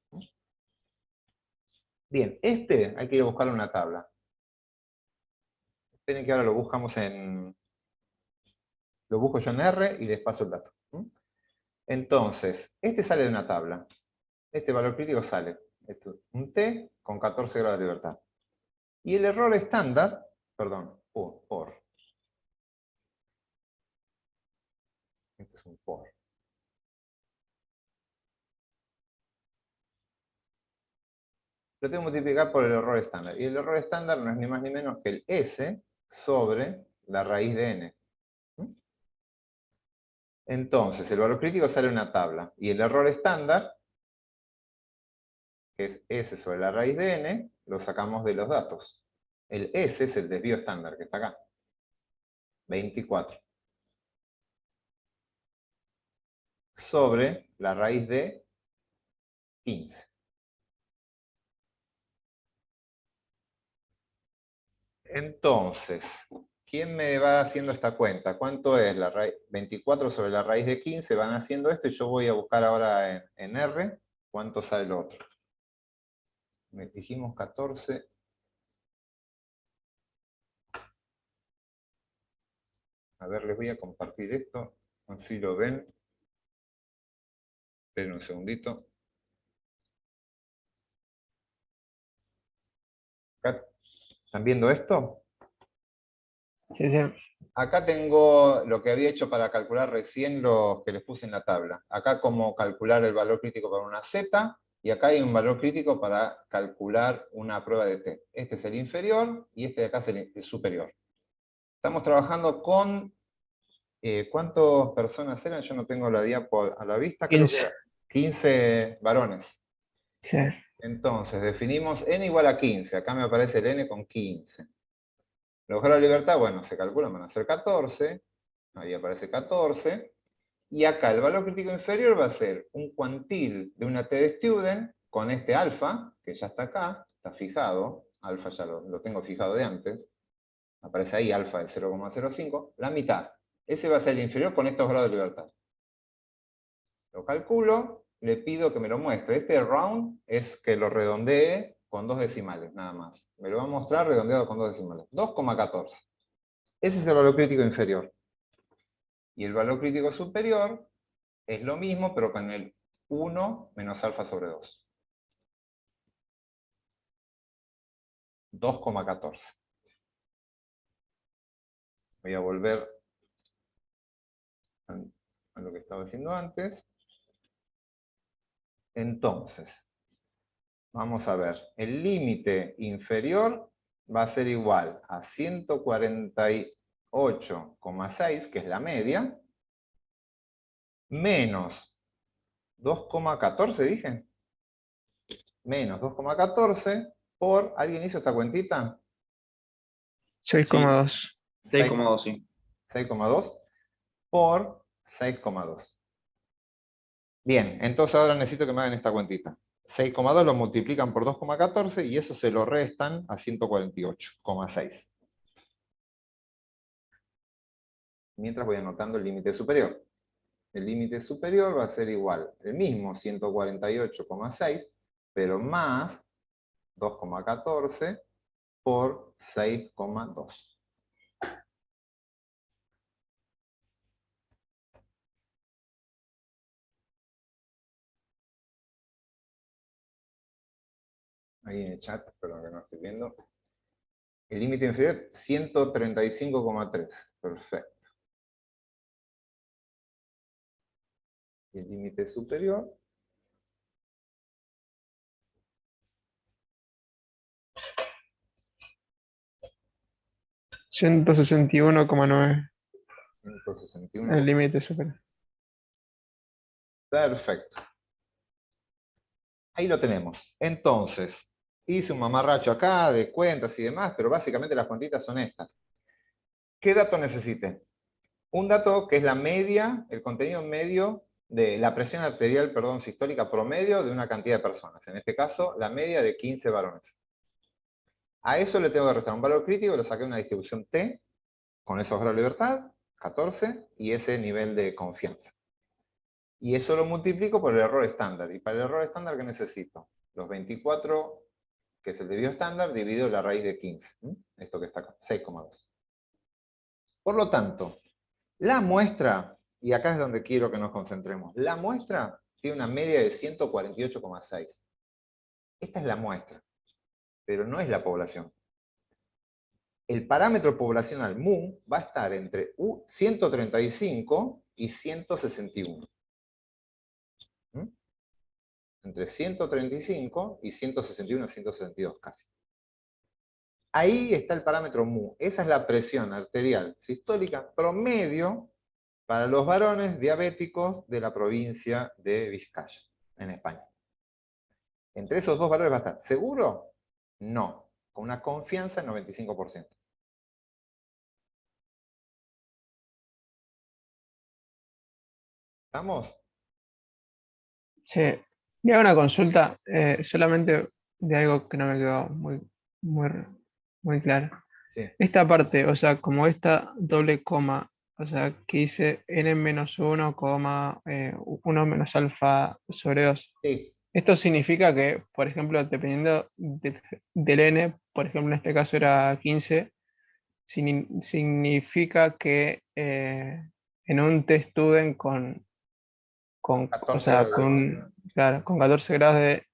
Bien, hay que ir a buscarlo en una tabla. Esperen que ahora lo busco yo en R y les paso el dato. Entonces, este sale de una tabla. Este valor crítico sale. Esto es un T con 14 grados de libertad. Y el error estándar, perdón, por. Este es un por. Lo tengo que multiplicar por el error estándar. Y el error estándar no es ni más ni menos que el S sobre la raíz de n. Entonces, el valor crítico sale en una tabla. Y el error estándar, que es S sobre la raíz de n, lo sacamos de los datos. El S es el desvío estándar, que está acá. 24. Sobre la raíz de 15. Entonces, ¿quién me va haciendo esta cuenta? ¿Cuánto es la raíz? 24 sobre la raíz de 15, van haciendo esto y yo voy a buscar ahora en R cuánto sale lo otro. Me dijimos 14. A ver, les voy a compartir esto, así lo ven. Esperen un segundito. Acá, ¿están viendo esto? Sí, sí. Acá tengo lo que había hecho para calcular recién los que les puse en la tabla. Acá como calcular el valor crítico para una Z, y acá hay un valor crítico para calcular una prueba de T. Este es el inferior, y este de acá es el superior. Estamos trabajando con... ¿cuántas personas eran? Yo no tengo la diapo a la vista. Creo 15. que era 15 varones. Sí. Entonces, definimos n igual a 15. Acá me aparece el n con 15. Los grados de libertad, bueno, se calculan, van a ser 14. Ahí aparece 14. Y acá el valor crítico inferior va a ser un cuantil de una T de Student con este alfa, que ya está acá, está fijado. Alfa ya lo tengo fijado de antes. Aparece ahí alfa de 0,05. La mitad. Ese va a ser el inferior con estos grados de libertad. Lo calculo, le pido que me lo muestre. Este round es que lo redondee con 2 decimales, nada más. Me lo va a mostrar redondeado con 2 decimales. 2,14. Ese es el valor crítico inferior. Y el valor crítico superior es lo mismo, pero con el 1 menos alfa sobre 2. 2,14. Voy a volver a lo que estaba haciendo antes. Entonces, vamos a ver. El límite inferior va a ser igual a 148,6, que es la media, menos 2,14, dije. Menos 2,14 por... ¿Alguien hizo esta cuentita? 6,2. 6,2, sí. 6,2 por 6,2. Bien, entonces ahora necesito que me hagan esta cuentita. 6,2 lo multiplican por 2,14 y eso se lo restan a 148,6. Mientras voy anotando el límite superior. El límite superior va a ser igual, el mismo 148,6, pero más 2,14 por 6,2. Ahí en el chat, perdón que no estoy viendo. El límite inferior, 135,3. Perfecto. y el límite superior. $161,9, 161. el límite superior. Perfecto. Ahí lo tenemos. Entonces, hice un mamarracho acá de cuentas y demás, pero básicamente las cuentitas son estas. ¿Qué dato necesite? Un dato que es la media, el contenido medio de la presión arterial, perdón, sistólica promedio de una cantidad de personas. En este caso, la media de 15 varones. A eso le tengo que restar un valor crítico, lo saqué de una distribución T, con esos grados de libertad, 14, y ese nivel de confianza. Y eso lo multiplico por el error estándar. Y para el error estándar, ¿qué necesito? Los 24, que es el desvío estándar, dividido la raíz de 15. Esto que está acá, 6,2. Por lo tanto, la muestra, y acá es donde quiero que nos concentremos, la muestra tiene una media de 148,6. Esta es la muestra, pero no es la población. El parámetro poblacional mu va a estar entre 135 y 161. Entre 135 y 161 o 162 casi. Ahí está el parámetro mu. Esa es la presión arterial sistólica promedio para los varones diabéticos de la provincia de Vizcaya, en España. Entre esos dos valores va a estar. ¿Seguro? No. Con una confianza del 95%. ¿Estamos? Sí. Y hago una consulta solamente de algo que no me quedó muy, muy claro. Sí. Esta parte, o sea, como esta doble coma, o sea, que dice n-1, 1 menos alfa sobre 2. Sí. Esto significa que, por ejemplo, dependiendo del n, por ejemplo, en este caso era 15, significa que en un test student o 14 sea, grados. claro, con 14 grados de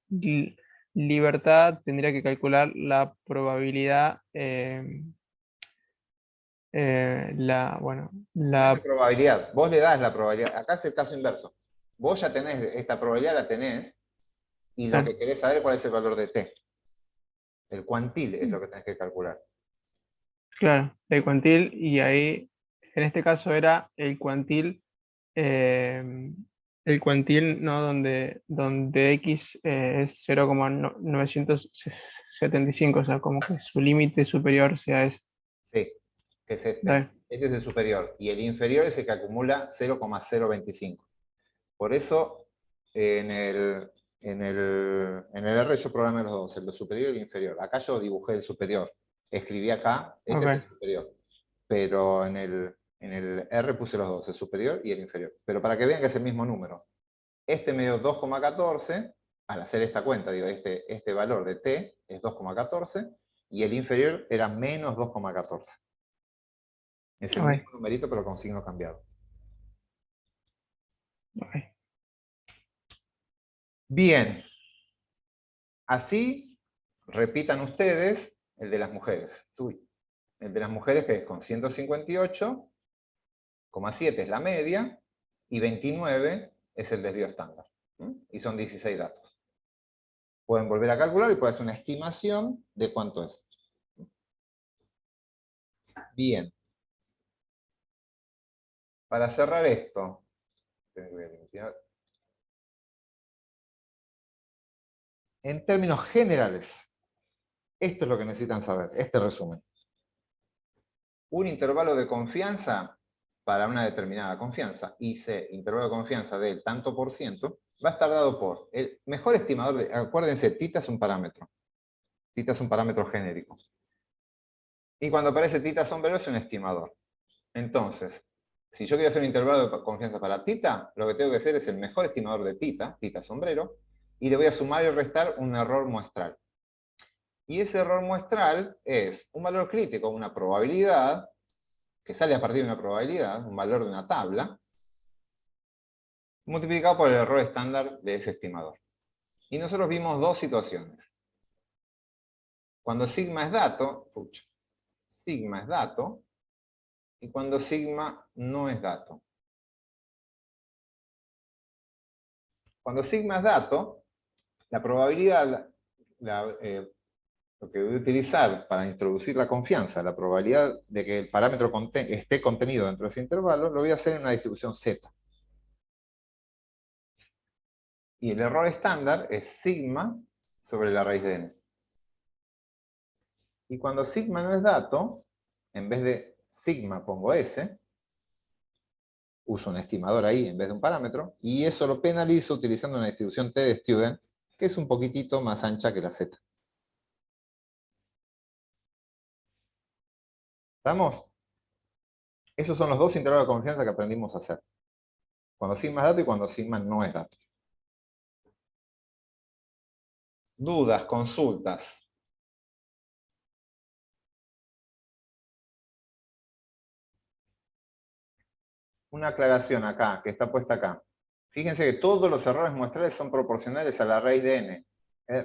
libertad tendría que calcular la probabilidad, bueno, No es la la, probabilidad. Vos le das la probabilidad. Acá es el caso inverso. Vos ya tenés esta probabilidad, la tenés, y lo claro, que querés saber es cuál es el valor de t. El cuantil es lo que tenés que calcular. claro, el cuantil, y ahí, en este caso era eh, el cuantil, ¿no? Donde X es 0,975, o sea, como que su límite superior sea ese. Sí, que es este. Dale. Este es el superior. Y el inferior es el que acumula 0,025. Por eso, en el R yo programé los dos, el superior y el inferior. Acá yo dibujé el superior. Escribí acá, este es el Ok, superior. Pero en el R puse los dos, el superior y el inferior. Pero para que vean que es el mismo número. Este me dio 2,14, al hacer esta cuenta, digo, este valor de t es 2,14, y el inferior era menos 2,14. Es el ok, mismo numerito, pero con signo cambiado. ok. Bien. Así, repitan ustedes el de las mujeres. Uy, el de las mujeres que es con 158,7 es la media, y 29 es el desvío estándar. Y son 16 datos. Pueden volver a calcular y pueden hacer una estimación de cuánto es. Bien. Para cerrar esto, voy a limpiar. En términos generales, esto es lo que necesitan saber, este resumen. Un intervalo de confianza para una determinada confianza, IC, intervalo de confianza del tanto por ciento, va a estar dado por el mejor estimador de, acuérdense, tita es un parámetro. Tita es un parámetro genérico. Y cuando aparece tita sombrero es un estimador. Entonces, si yo quiero hacer un intervalo de confianza para tita, lo que tengo que hacer es el mejor estimador de tita sombrero, y le voy a sumar y restar un error muestral. Y ese error muestral es un valor crítico, una probabilidad, que sale a partir de una probabilidad, un valor de una tabla, multiplicado por el error estándar de ese estimador. Y nosotros vimos dos situaciones. Cuando sigma es dato, sigma es dato, y cuando sigma no es dato. Cuando sigma es dato, la probabilidad, lo que voy a utilizar para introducir la confianza, la probabilidad de que el parámetro esté contenido dentro de ese intervalo, lo voy a hacer en una distribución Z. Y el error estándar es sigma sobre la raíz de n. Y cuando sigma no es dato, en vez de sigma pongo S, uso un estimador ahí en vez de un parámetro, y eso lo penalizo utilizando una distribución T de student, que es un poquitito más ancha que la Z. ¿Estamos? Esos son los dos intervalos de confianza que aprendimos a hacer. Cuando sigma es dato y cuando sigma no es dato. Dudas, consultas. Una aclaración acá, que está puesta acá. Fíjense que todos los errores muestrales son proporcionales a la raíz de n.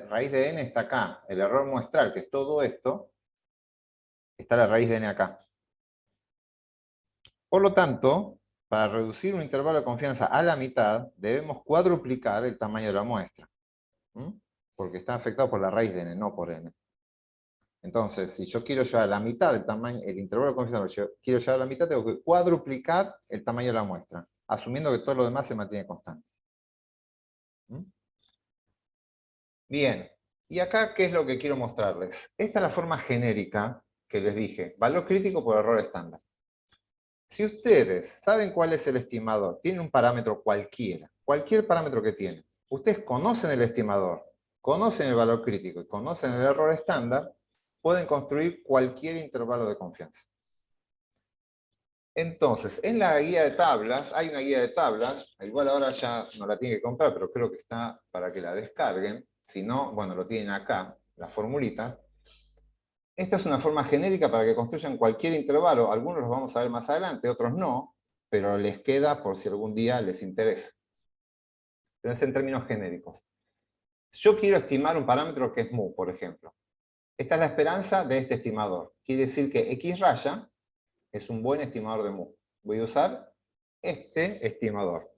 Raíz de n está acá. El error muestral, que es todo esto, está la raíz de n acá. Por lo tanto, para reducir un intervalo de confianza a la mitad, debemos cuadruplicar el tamaño de la muestra. Porque está afectado por la raíz de n, no por n. Entonces, si yo quiero llevar a la mitad del tamaño, el intervalo de confianza lo quiero llevar a la mitad, tengo que cuadruplicar el tamaño de la muestra, asumiendo que todo lo demás se mantiene constante. Bien, y acá, ¿qué es lo que quiero mostrarles? Esta es la forma genérica que les dije, valor crítico por error estándar. Si ustedes saben cuál es el estimador, tienen un parámetro cualquiera, cualquier parámetro que tienen, ustedes conocen el estimador, conocen el valor crítico y conocen el error estándar, pueden construir cualquier intervalo de confianza. Entonces, en la guía de tablas, hay una guía de tablas, igual ahora ya no la tienen que comprar, pero creo que está para que la descarguen. Si no, bueno, lo tienen acá, la formulita. Esta es una forma genérica para que construyan cualquier intervalo. Algunos los vamos a ver más adelante, otros no, pero les queda por si algún día les interesa. Pero es en términos genéricos. Yo quiero estimar un parámetro que es mu, por ejemplo. Esta es la esperanza de este estimador. Quiere decir que x raya es un buen estimador de mu. Voy a usar este estimador.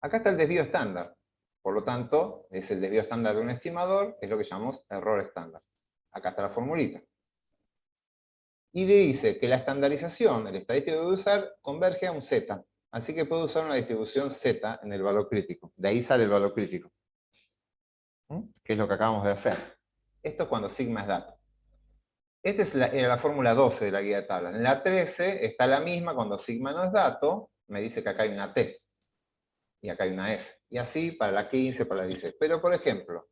Acá está el desvío estándar. Por lo tanto, es el desvío estándar de un estimador, es lo que llamamos error estándar. Acá está la formulita. Y dice que la estandarización, el estadístico que voy a usar, converge a un z. Así que puedo usar una distribución z en el valor crítico. De ahí sale el valor crítico. Que es lo que acabamos de hacer. Esto es cuando sigma es dato. Esta es la fórmula 12 de la guía de tablas. En la 13 está la misma cuando sigma no es dato, me dice que acá hay una t. Y acá hay una s. Y así para la 15, para la 16. Pero por ejemplo,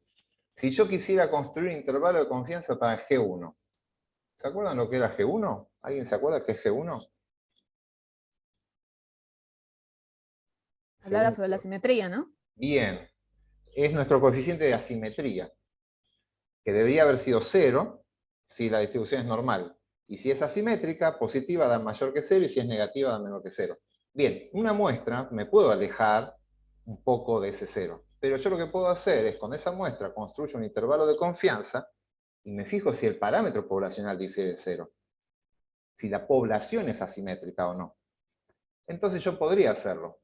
si yo quisiera construir un intervalo de confianza para G1, ¿se acuerdan lo que era G1? ¿Alguien se acuerda qué es G1? Hablar sobre la simetría, ¿no? Bien, es nuestro coeficiente de asimetría, que debería haber sido 0 si la distribución es normal. Y si es asimétrica, positiva da mayor que 0, y si es negativa da menor que 0. Bien, una muestra me puedo alejar un poco de ese 0. Pero yo lo que puedo hacer es, con esa muestra, construyo un intervalo de confianza y me fijo si el parámetro poblacional difiere de 0. Si la población es asimétrica o no. Entonces yo podría hacerlo.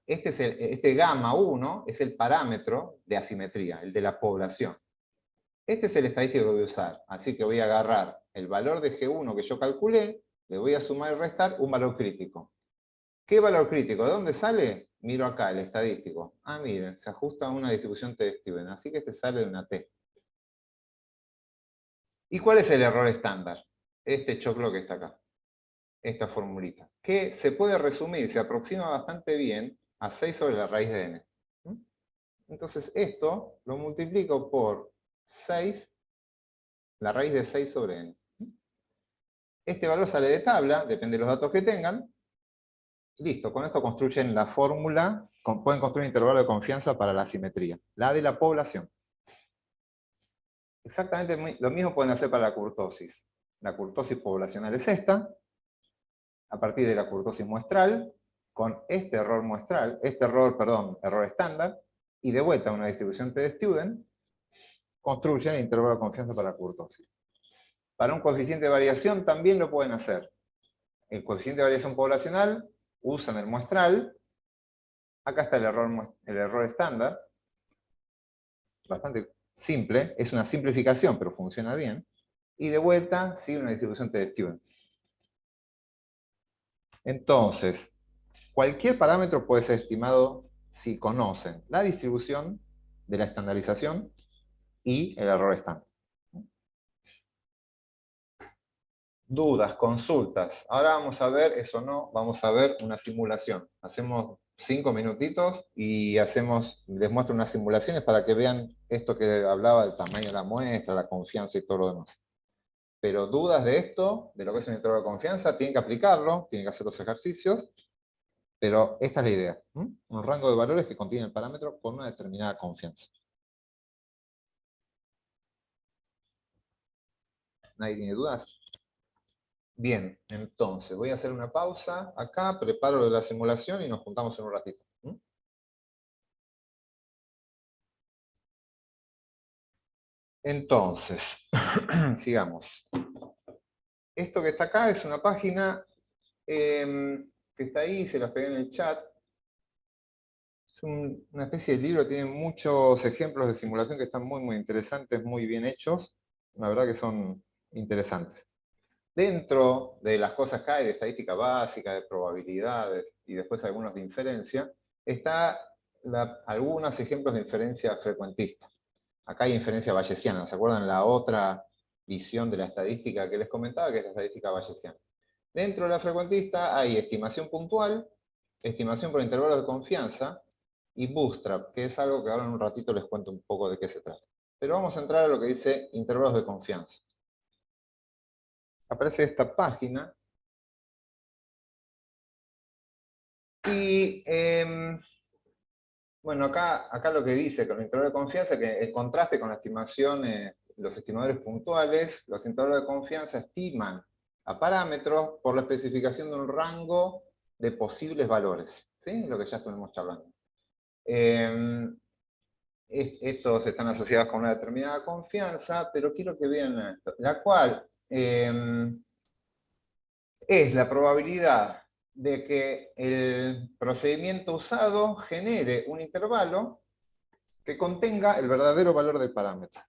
Este gamma 1 es el parámetro de asimetría, el de la población. Este es el estadístico que voy a usar. Así que voy a agarrar el valor de G1 que yo calculé, le voy a sumar y restar un valor crítico. ¿Qué valor crítico? ¿De dónde sale? Miro acá, el estadístico. Ah, miren, se ajusta a una distribución T de Steven, así que este sale de una T. ¿Y cuál es el error estándar? Este choclo que está acá. Esta formulita. Que se puede resumir, se aproxima bastante bien a 6 sobre la raíz de n. Entonces esto lo multiplico por 6, la raíz de 6 sobre n. Este valor sale de tabla, depende de los datos que tengan. Listo, con esto construyen la fórmula, pueden construir un intervalo de confianza para la simetría, la de la población. Exactamente lo mismo pueden hacer para la kurtosis. La kurtosis poblacional es esta, a partir de la kurtosis muestral, con este error muestral, error estándar, y de vuelta a una distribución T de Student, construyen el intervalo de confianza para la kurtosis. Para un coeficiente de variación también lo pueden hacer. El coeficiente de variación poblacional, usan el muestral, Acá está el error estándar. Bastante simple. Es una simplificación, pero funciona bien. Y de vuelta sigue una distribución T-Stewart. Entonces, cualquier parámetro puede ser estimado si conocen la distribución de la estandarización y el error estándar. Dudas, consultas. Ahora vamos a ver, eso no, vamos a ver una simulación. Hacemos 5 minutitos y les muestro unas simulaciones para que vean esto que hablaba del tamaño de la muestra, la confianza y todo lo demás. Pero dudas de esto, de lo que es un intervalo de confianza, tienen que aplicarlo, tienen que hacer los ejercicios, pero esta es la idea. Un rango de valores que contiene el parámetro con una determinada confianza. ¿Nadie tiene dudas? Bien, entonces voy a hacer una pausa acá, preparo lo de la simulación y nos juntamos en un ratito. Entonces, sigamos. Esto que está acá es una página que está ahí, se las pegué en el chat. Es una especie de libro, tiene muchos ejemplos de simulación que están muy interesantes, muy bien hechos. La verdad que son interesantes. Dentro de las cosas que hay de estadística básica, de probabilidades y después algunos de inferencia, está algunos ejemplos de inferencia frecuentista. Acá hay inferencia bayesiana, ¿se acuerdan? La otra visión de la estadística que les comentaba, que es la estadística bayesiana. Dentro de la frecuentista hay estimación puntual, estimación por intervalos de confianza y bootstrap, que es algo que ahora en un ratito les cuento un poco de qué se trata. Pero vamos a entrar a lo que dice intervalos de confianza. Aparece esta página y bueno, acá lo que dice con el intervalo de confianza, que el contraste con la estimación, los estimadores puntuales, los intervalos de confianza estiman a parámetros por la especificación de un rango de posibles valores, ¿sí? Lo que ya estuvimos charlando. Estos están asociados con una determinada confianza, pero quiero que vean esto, la cual es la probabilidad de que el procedimiento usado genere un intervalo que contenga el verdadero valor del parámetro.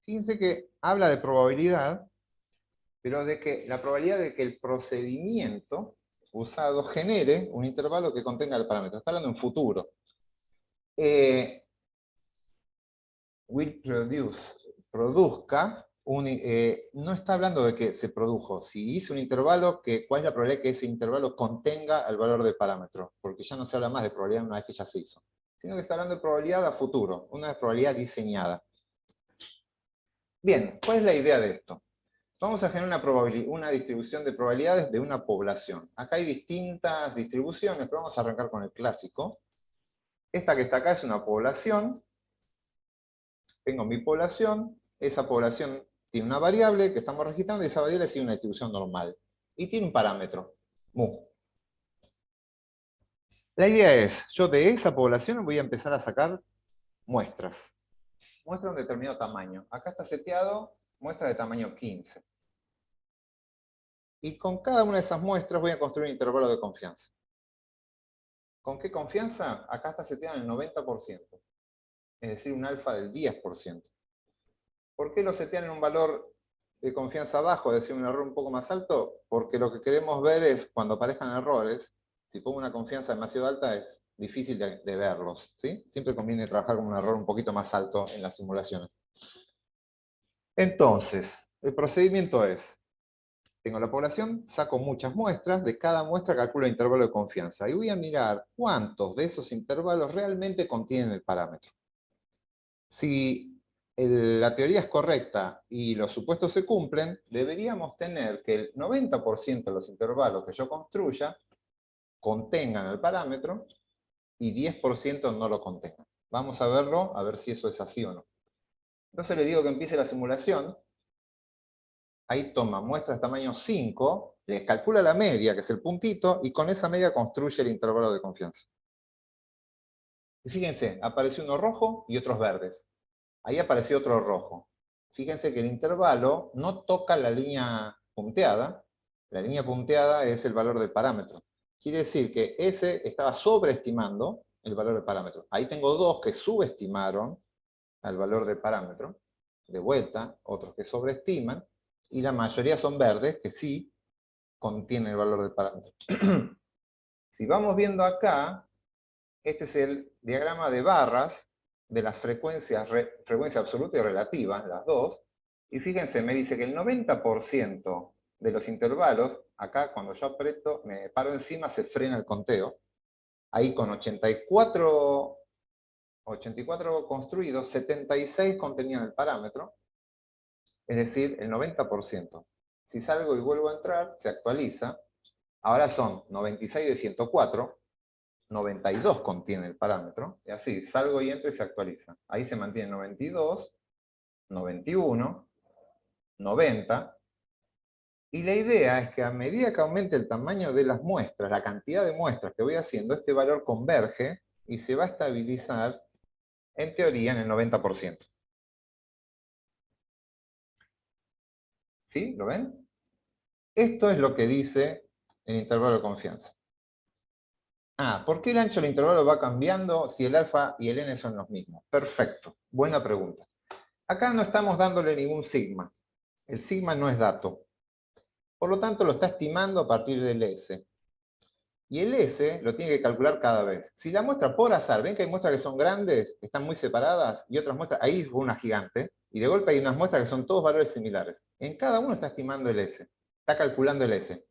Fíjense que habla de probabilidad, pero de que la probabilidad de que el procedimiento usado genere un intervalo que contenga el parámetro. Está hablando en futuro. Will produzca, no está hablando de que se produjo. Si hice un intervalo, ¿cuál es la probabilidad que ese intervalo contenga el valor del parámetro? Porque ya no se habla más de probabilidad una vez que ya se hizo. Sino que está hablando de probabilidad a futuro, una probabilidad diseñada. Bien, ¿cuál es la idea de esto? Vamos a generar una distribución de probabilidades de una población. Acá hay distintas distribuciones, pero vamos a arrancar con el clásico. Esta que está acá es una población. Tengo mi población, esa población tiene una variable que estamos registrando y esa variable sigue una distribución normal. Y tiene un parámetro, mu. La idea es, yo de esa población voy a empezar a sacar muestras. Muestras de un determinado tamaño. Acá está seteado muestra de tamaño 15. Y con cada una de esas muestras voy a construir un intervalo de confianza. ¿Con qué confianza? Acá está seteado en el 90%. Es decir, un alfa del 10%. ¿Por qué lo setean en un valor de confianza bajo, es decir, un error un poco más alto? Porque lo que queremos ver es, cuando aparezcan errores, si pongo una confianza demasiado alta, es difícil de verlos, ¿sí? Siempre conviene trabajar con un error un poquito más alto en las simulaciones. Entonces, el procedimiento es, tengo la población, saco muchas muestras, de cada muestra calculo el intervalo de confianza, y voy a mirar cuántos de esos intervalos realmente contienen el parámetro. Si la teoría es correcta y los supuestos se cumplen, deberíamos tener que el 90% de los intervalos que yo construya contengan el parámetro y 10% no lo contengan. Vamos a verlo, a ver si eso es así o no. Entonces le digo que empiece la simulación. Ahí toma muestras tamaño 5, le calcula la media, que es el puntito, y con esa media construye el intervalo de confianza. Y fíjense, apareció uno rojo y otros verdes. Ahí apareció otro rojo. Fíjense que el intervalo no toca la línea punteada. La línea punteada es el valor del parámetro. quiere decir que S estaba sobreestimando el valor del parámetro. Ahí tengo dos que subestimaron al valor del parámetro, de vuelta, otros que sobreestiman, y la mayoría son verdes, que sí contienen el valor del parámetro. Si vamos viendo acá, este es el diagrama de barras de las frecuencias, frecuencia absoluta y relativa, las dos, y fíjense, me dice que el 90% de los intervalos, acá cuando yo aprieto, me paro encima, se frena el conteo, ahí con 84 construidos, 76 contenían el parámetro, es decir, el 90%. Si salgo y vuelvo a entrar, se actualiza. Ahora son 96 de 104, 92 contiene el parámetro, y así, salgo y entro y se actualiza. Ahí se mantiene 92, 91, 90, y la idea es que a medida que aumente el tamaño de las muestras, la cantidad de muestras que voy haciendo, este valor converge y se va a estabilizar, en teoría, en el 90%. ¿Sí? ¿Lo ven? Esto es lo que dice el intervalo de confianza. ¿Por qué el ancho del intervalo va cambiando si el alfa y el n son los mismos? Perfecto, buena pregunta. Acá no estamos dándole ningún sigma. El sigma no es dato. Por lo tanto, lo está estimando a partir del S. Y el S lo tiene que calcular cada vez. Si la muestra por azar, ven que hay muestras que son grandes, que están muy separadas, y otras muestras, ahí fue una gigante, y de golpe hay unas muestras que son todos valores similares. En cada uno está estimando el S, está calculando el S.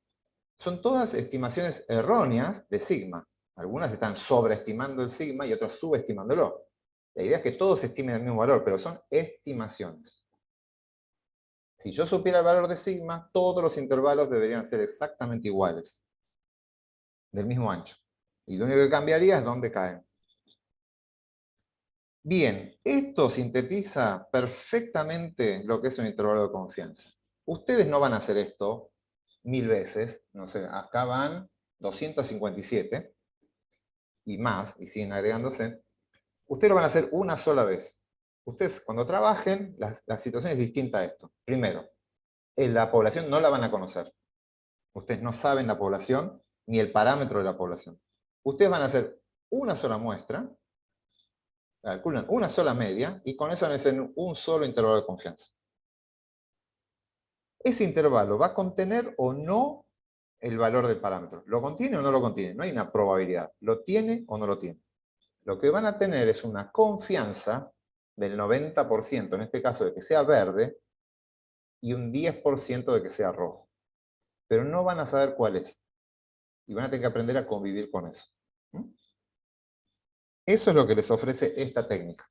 Son todas estimaciones erróneas de sigma. Algunas están sobreestimando el sigma y otras subestimándolo. La idea es que todos estimen el mismo valor, pero son estimaciones. Si yo supiera el valor de sigma, todos los intervalos deberían ser exactamente iguales, del mismo ancho. Y lo único que cambiaría es dónde caen. Bien, esto sintetiza perfectamente lo que es un intervalo de confianza. Ustedes no van a hacer esto 1000 veces, no sé, acá van 257 y más, y siguen agregándose. Ustedes lo van a hacer una sola vez. Ustedes cuando trabajen, la situación es distinta a esto. Primero, la población no la van a conocer. Ustedes no saben la población, ni el parámetro de la población. Ustedes van a hacer una sola muestra, calculan una sola media, y con eso van a hacer un solo intervalo de confianza. Ese intervalo va a contener o no el valor del parámetro. ¿Lo contiene o no lo contiene? No hay una probabilidad. ¿Lo tiene o no lo tiene? Lo que van a tener es una confianza del 90%, en este caso de que sea verde, y un 10% de que sea rojo. Pero no van a saber cuál es. Y van a tener que aprender a convivir con eso. Eso es lo que les ofrece esta técnica.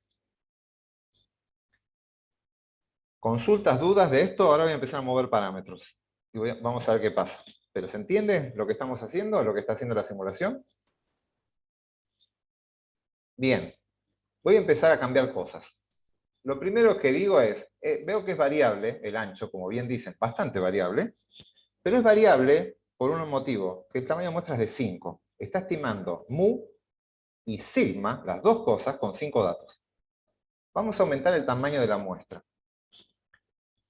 Consultas, dudas de esto, ahora voy a empezar a mover parámetros. Y vamos a ver qué pasa. ¿Pero se entiende lo que estamos haciendo, lo que está haciendo la simulación? Bien, voy a empezar a cambiar cosas. Lo primero que digo es, veo que es variable el ancho, como bien dicen, bastante variable, pero es variable por un motivo, que el tamaño de muestra es de 5. Está estimando mu y sigma, las dos cosas, con 5 datos. Vamos a aumentar el tamaño de la muestra.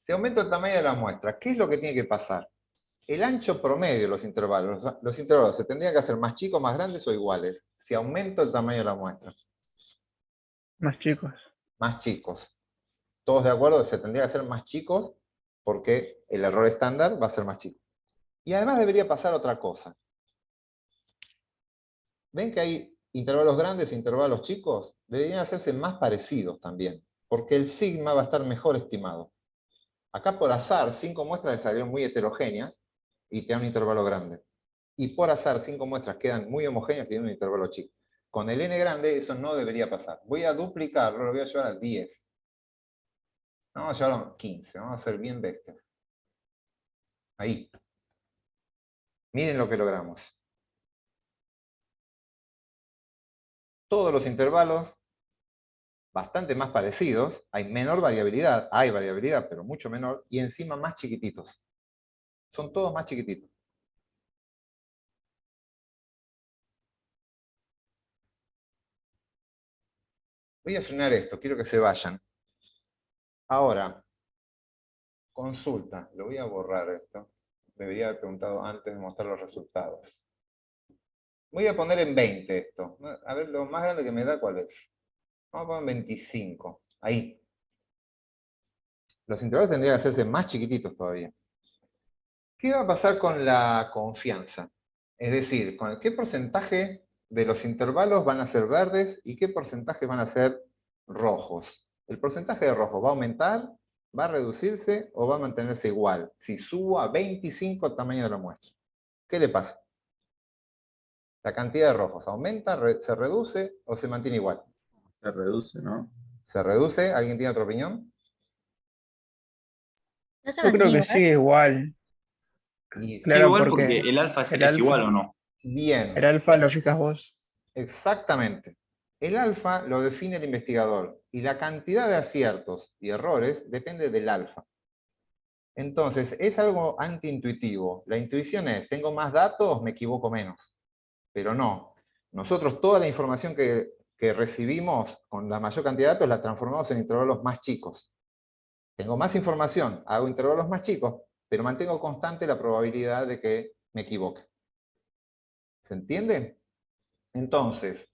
Si aumento el tamaño de la muestra, ¿qué es lo que tiene que pasar? El ancho promedio de los intervalos se tendrían que hacer más chicos, más grandes o iguales, si aumento el tamaño de la muestra. Más chicos. Más chicos. ¿Todos de acuerdo? Se tendría que hacer más chicos porque el error estándar va a ser más chico. Y además debería pasar otra cosa. ¿Ven que hay intervalos grandes e intervalos chicos? Deberían hacerse más parecidos también, porque el sigma va a estar mejor estimado. Acá por azar, 5 muestras salieron muy heterogéneas y te dan un intervalo grande. Y por azar, 5 muestras quedan muy homogéneas y tienen un intervalo chico. Con el n grande eso no debería pasar. Voy a duplicarlo, lo voy a llevar a 10. No, vamos a llevarlo a 15, vamos a ser bien bestias. Ahí. Miren lo que logramos. Todos los intervalos bastante más parecidos, hay menor variabilidad, hay variabilidad, pero mucho menor, y encima más chiquititos. Son todos más chiquititos. Voy a frenar esto, quiero que se vayan. Ahora, consulta, lo voy a borrar esto. Debería haber preguntado antes de mostrar los resultados. Voy a poner en 20 esto. A ver, lo más grande que me da, ¿cuál es? Vamos a poner en 25. Ahí. Los intervalos tendrían que hacerse más chiquititos todavía. ¿Qué va a pasar con la confianza? Es decir, ¿con qué porcentaje de los intervalos van a ser verdes y qué porcentaje van a ser rojos? ¿El porcentaje de rojos va a aumentar, va a reducirse o va a mantenerse igual? Si subo a 25 el tamaño de la muestra. ¿Qué le pasa? ¿La cantidad de rojos aumenta, se reduce o se mantiene igual? Se reduce, ¿no? ¿Se reduce? ¿Alguien tiene otra opinión? ¿No se Yo creo mantiene que igual? sigue igual. Y Sí, Claro, igual porque porque el alfa el es igual o alfa, no. bien. el alfa lo fijas vos. Exactamente. El alfa lo define el investigador y la cantidad de aciertos y errores depende del alfa. Entonces, es algo antiintuitivo. La intuición es, tengo más datos, me equivoco menos. Pero no. Nosotros toda la información que recibimos con la mayor cantidad de datos la transformamos en intervalos más chicos. Tengo más información, hago intervalos más chicos, pero mantengo constante la probabilidad de que me equivoque. ¿Se entiende? Entonces,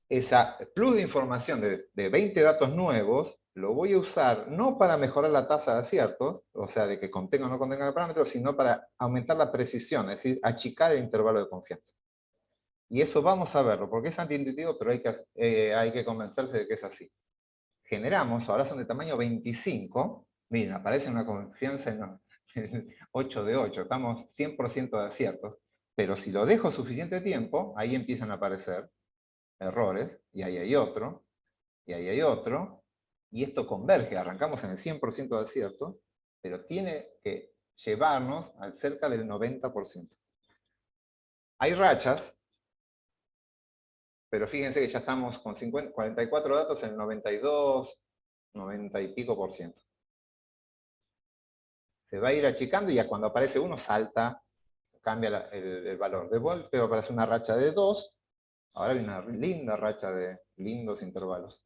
esa plus de información de 20 datos nuevos, lo voy a usar no para mejorar la tasa de acierto, o sea, de que contenga o no contenga el parámetro, sino para aumentar la precisión, es decir, achicar el intervalo de confianza. Y eso vamos a verlo, porque es antiintuitivo, pero hay que convencerse de que es así. Generamos, ahora son de tamaño 25, miren, aparece una confianza en 8 de 8, estamos 100% de aciertos, pero si lo dejo suficiente tiempo, ahí empiezan a aparecer errores, y ahí hay otro, y ahí hay otro, y esto converge, arrancamos en el 100% de acierto, pero tiene que llevarnos al cerca del 90%. Hay rachas, pero fíjense que ya estamos con 44 datos en el 92, 90 y pico por ciento. Se va a ir achicando y ya cuando aparece uno salta, cambia el valor. De golpe aparece una racha de 2, ahora hay una linda racha de lindos intervalos.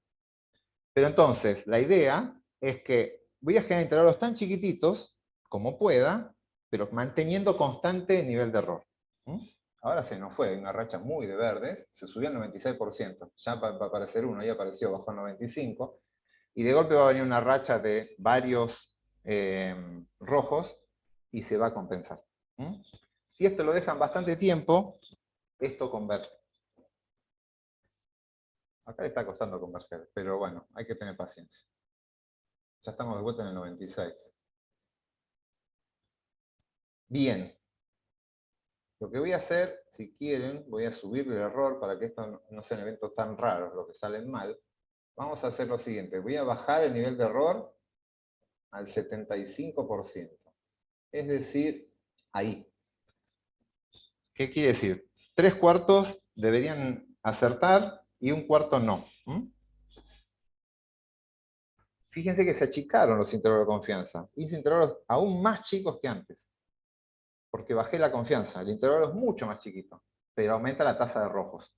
Pero entonces, la idea es que voy a generar intervalos tan chiquititos como pueda, pero manteniendo constante nivel de error. ¿Mm? Ahora se nos fue, una racha muy de verdes, se subió al 96%, ya va a aparecer uno, ya apareció, bajó al 95%, y de golpe va a venir una racha de varios rojos y se va a compensar. ¿Mm? Si esto lo dejan bastante tiempo, esto converge. Acá le está costando converger, pero bueno, hay que tener paciencia. Ya estamos de vuelta en el 96. Bien. Lo que voy a hacer, si quieren, voy a subir el error para que esto no sean eventos tan raros, los que salen mal. Vamos a hacer lo siguiente. Voy a bajar el nivel de error al 75%. Es decir, ahí. ¿Qué quiere decir? 3/4 deberían acertar y 1/4 no. Fíjense que se achicaron los intervalos de confianza. Hice intervalos aún más chicos que antes. Porque bajé la confianza. El intervalo es mucho más chiquito, pero aumenta la tasa de rojos.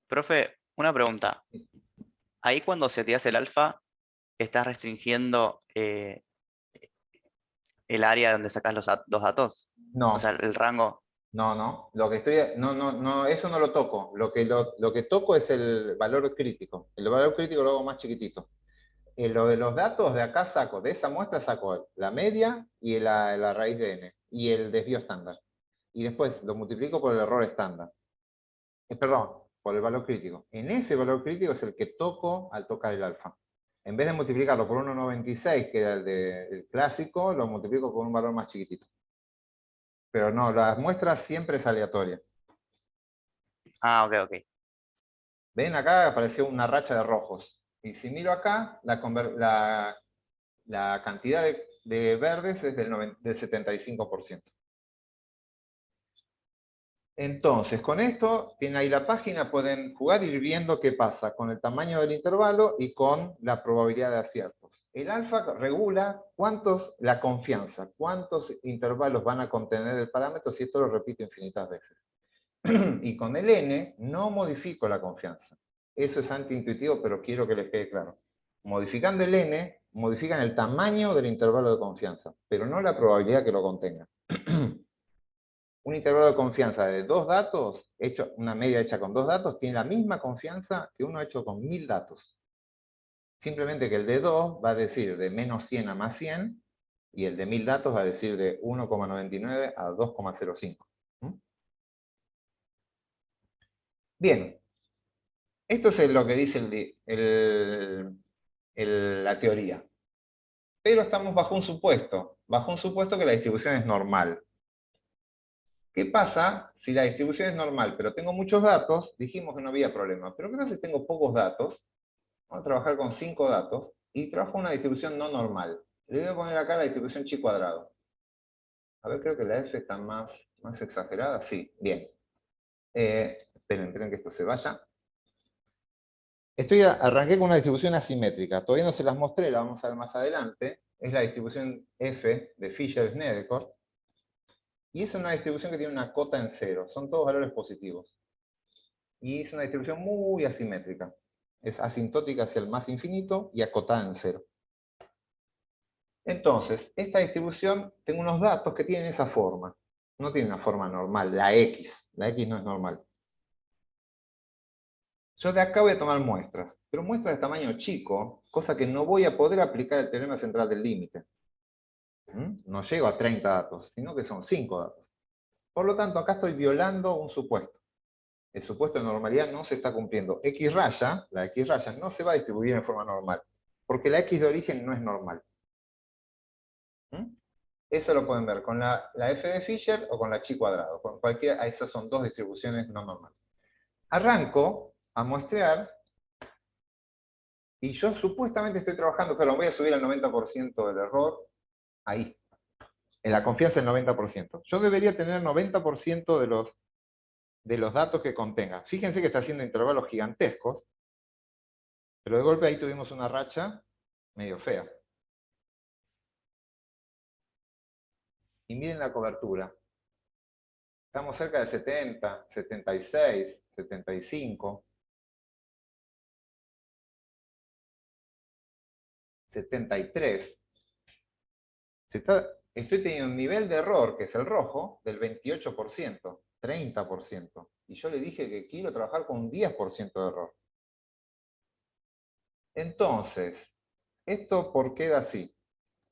Profe, una pregunta. Ahí cuando seteas el alfa, ¿estás restringiendo el área donde sacas los datos? O sea, No, el rango. no. Lo que no, eso no lo toco. Lo que toco es el valor crítico. El valor crítico lo hago más chiquitito. Lo de los datos de acá saco, de esa muestra saco la media y la raíz de n, y el desvío estándar. Y después lo multiplico por el error estándar. Perdón, por el valor crítico. En ese valor crítico es el que toco al tocar el alfa. En vez de multiplicarlo por 1,96, que era el clásico, lo multiplico por un valor más chiquitito. Pero no, las muestras siempre es aleatoria. Ah, ok, ok. ¿Ven? Acá apareció una racha de rojos. Y si miro acá, la cantidad de verdes es del 75%. Entonces, con esto, tienen ahí la página, pueden jugar y ir viendo qué pasa con el tamaño del intervalo y con la probabilidad de aciertos. El alfa regula la confianza, cuántos intervalos van a contener el parámetro, si esto lo repito infinitas veces. Y con el n no modifico la confianza. Eso es antiintuitivo, pero quiero que les quede claro. Modificando el n, modifican el tamaño del intervalo de confianza, pero no la probabilidad que lo contenga. un intervalo de confianza de 2 datos, una media hecha con 2 datos, tiene la misma confianza que uno hecho con 1000 datos. Simplemente que el de 2 va a decir de menos 100 a más 100, y el de 1000 datos va a decir de 1,99 a 2,05. Bien, esto es lo que dice la teoría. Pero estamos bajo un supuesto que la distribución es normal. ¿Qué pasa si la distribución es normal, pero tengo muchos datos? Dijimos que no había problema. Pero ¿qué pasa si tengo pocos datos? Vamos a trabajar con 5 datos, y trabajo una distribución no normal. Le voy a poner acá la distribución chi cuadrado. A ver, creo que la F está más exagerada. Sí, bien. Esperen que esto se vaya. Arranqué con una distribución asimétrica. Todavía no se las mostré, la vamos a ver más adelante. Es la distribución F de Fisher-Snedecor. Y es una distribución que tiene una cota en 0. Son todos valores positivos. Y es una distribución muy asimétrica. Es asintótica hacia el más infinito y acotada en 0. Entonces, esta distribución, tengo unos datos que tienen esa forma. No tiene una forma normal, la X. La X no es normal. Yo de acá voy a tomar muestras, pero muestras de tamaño chico, cosa que no voy a poder aplicar el teorema central del límite. No llego a 30 datos, sino que son 5 datos. Por lo tanto, acá estoy violando un supuesto. El supuesto de normalidad no se está cumpliendo. X raya, la X raya, no se va a distribuir en forma normal, porque la X de origen no es normal. Eso lo pueden ver con la F de Fisher o con la chi cuadrado. Con cualquiera, esas son dos distribuciones no normales. Arranco a muestrear, y yo supuestamente estoy trabajando, pero voy a subir al 90% del error, ahí. En la confianza del 90%. Yo debería tener 90% de los datos que contenga. Fíjense que está haciendo intervalos gigantescos, pero de golpe ahí tuvimos una racha medio fea. Y miren la cobertura. Estamos cerca del 70, 76, 75, 73. Estoy teniendo un nivel de error, que es el rojo, del 28%, 30%. Y yo le dije que quiero trabajar con un 10% de error. Entonces, ¿esto por qué da así?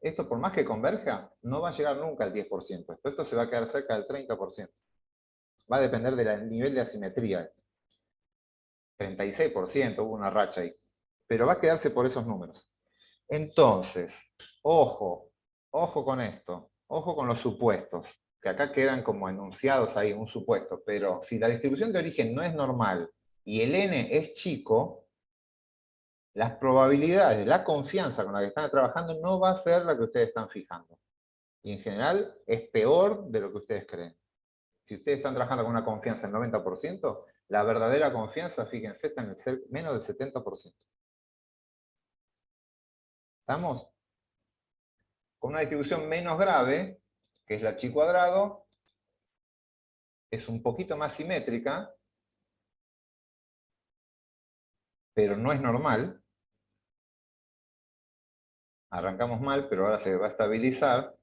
Esto, por más que converja, no va a llegar nunca al 10%. Esto se va a quedar cerca del 30%. Va a depender del nivel de asimetría. 36%, hubo una racha ahí. Pero va a quedarse por esos números. Entonces, ojo con esto. Ojo con los supuestos, que acá quedan como enunciados ahí, un supuesto. Pero si la distribución de origen no es normal y el n es chico, las probabilidades, la confianza con la que están trabajando no va a ser la que ustedes están fijando. Y en general es peor de lo que ustedes creen. Si ustedes están trabajando con una confianza del 90%, la verdadera confianza, fíjense, está en el menos del 70%. ¿Estamos? Con una distribución menos grave, que es la chi cuadrado, es un poquito más simétrica, pero no es normal. Arrancamos mal, pero ahora se va a estabilizar.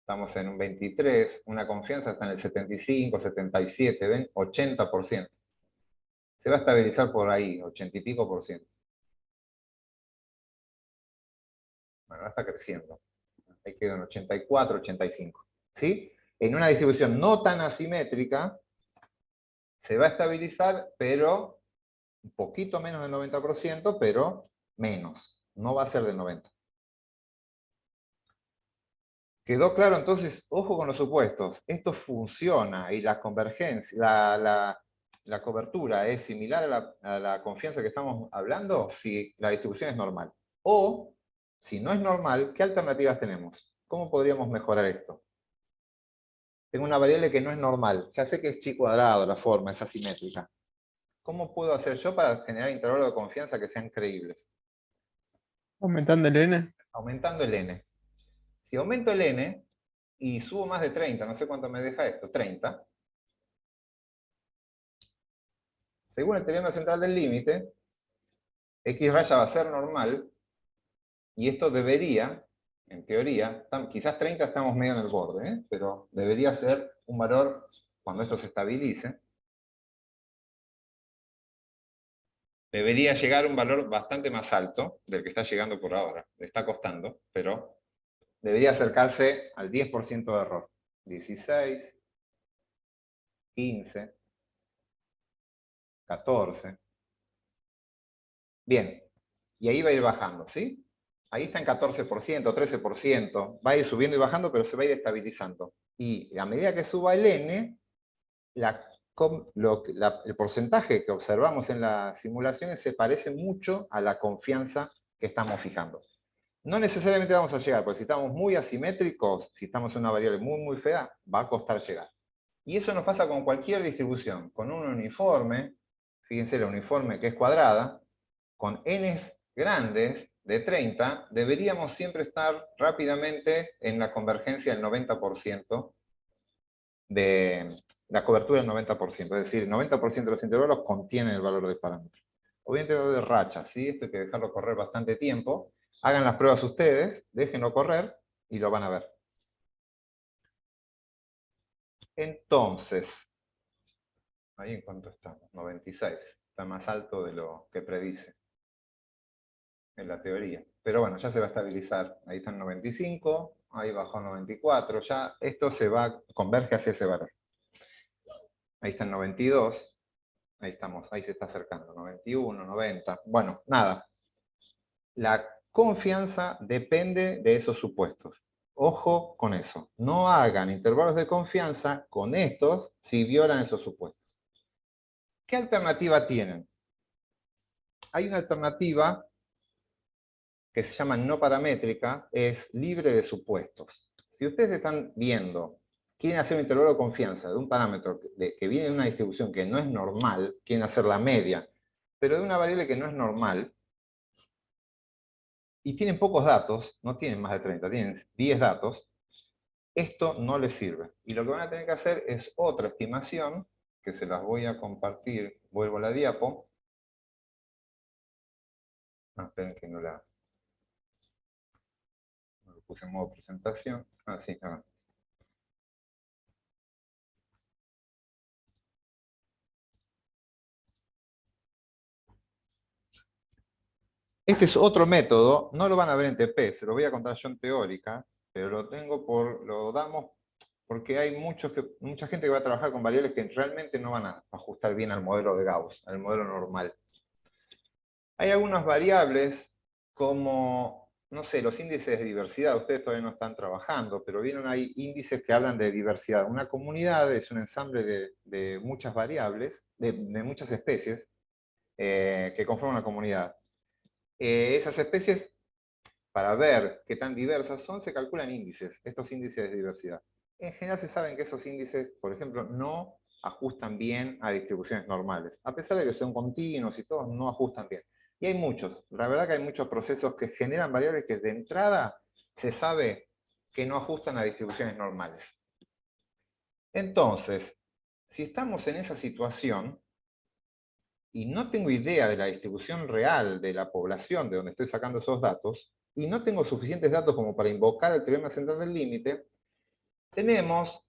Estamos en un 23, una confianza está en el 75, 77, ¿ven? 80%. Se va a estabilizar por ahí, 80 y pico por ciento. Bueno, ahora está creciendo. Ahí quedó en 84, 85. ¿Sí? En una distribución no tan asimétrica, se va a estabilizar, pero un poquito menos del 90%, pero menos. No va a ser del 90%. ¿Quedó claro entonces? Ojo con los supuestos. Esto funciona y la convergencia, la cobertura es similar a la confianza que estamos hablando si la distribución es normal. O, si no es normal, ¿qué alternativas tenemos? ¿Cómo podríamos mejorar esto? Tengo una variable que no es normal. Ya sé que es chi cuadrado, la forma es asimétrica. ¿Cómo puedo hacer yo para generar intervalos de confianza que sean creíbles? Aumentando el n. Aumentando el n. Si aumento el n y subo más de 30, no sé cuánto me deja esto, 30. Según el teorema central del límite, x raya va a ser normal, y esto debería en teoría, quizás 30 estamos medio en el borde, pero debería ser un valor, cuando esto se estabilice, debería llegar a un valor bastante más alto del que está llegando por ahora. Le está costando, pero debería acercarse al 10% de error. 16, 15, 14. Bien, y ahí va a ir bajando, ¿sí? Ahí está en 14%, 13%, va a ir subiendo y bajando, pero se va a ir estabilizando. Y a medida que suba el n, el porcentaje que observamos en las simulaciones se parece mucho a la confianza que estamos fijando. No necesariamente vamos a llegar, porque si estamos muy asimétricos, si estamos en una variable muy fea, va a costar llegar. Y eso nos pasa con cualquier distribución. Con un uniforme, fíjense la uniforme que es cuadrada, con n grandes de 30, deberíamos siempre estar rápidamente en la convergencia del 90% de la cobertura del 90%. Es decir, el 90% de los intervalos contienen el valor del parámetro. Obviamente va a haber rachas, ¿sí? Esto hay que dejarlo correr bastante tiempo. Hagan las pruebas ustedes, déjenlo correr y lo van a ver. Entonces, ahí en cuánto estamos, 96. Está más alto de lo que predice en la teoría. Pero bueno, ya se va a estabilizar. Ahí está en 95, ahí bajó a 94. Ya esto converge hacia ese valor. Ahí está en 92. Ahí estamos, ahí se está acercando. 91, 90. Bueno, nada. La confianza depende de esos supuestos. Ojo con eso. No hagan intervalos de confianza con estos si violan esos supuestos. ¿Qué alternativa tienen? Hay una alternativa que se llama no paramétrica, es libre de supuestos. Si ustedes están viendo, quieren hacer un intervalo de confianza de un parámetro que viene de una distribución que no es normal, quieren hacer la media, pero de una variable que no es normal, y tienen pocos datos, no tienen más de 30, tienen 10 datos, esto no les sirve. Y lo que van a tener que hacer es otra estimación, que se las voy a compartir, vuelvo a la diapo. Esperen que no lo puse en modo presentación. Sí, acá. Este es otro método, no lo van a ver en TP, se lo voy a contar yo en teórica, pero lo damos porque hay mucha gente que va a trabajar con variables que realmente no van a ajustar bien al modelo de Gauss, al modelo normal. Hay algunas variables como, no sé, los índices de diversidad, ustedes todavía no están trabajando, pero vieron hay índices que hablan de diversidad. Una comunidad es un ensamble de muchas variables, de muchas especies, que conforman una comunidad. Esas especies, para ver qué tan diversas son, se calculan índices, estos índices de diversidad. En general se saben que esos índices, por ejemplo, no ajustan bien a distribuciones normales. A pesar de que son continuos y todos, no ajustan bien. Y hay muchos. La verdad que hay muchos procesos que generan variables que de entrada se sabe que no ajustan a distribuciones normales. Entonces, si estamos en esa situación, y no tengo idea de la distribución real de la población de donde estoy sacando esos datos, y no tengo suficientes datos como para invocar el teorema central del límite, tenemos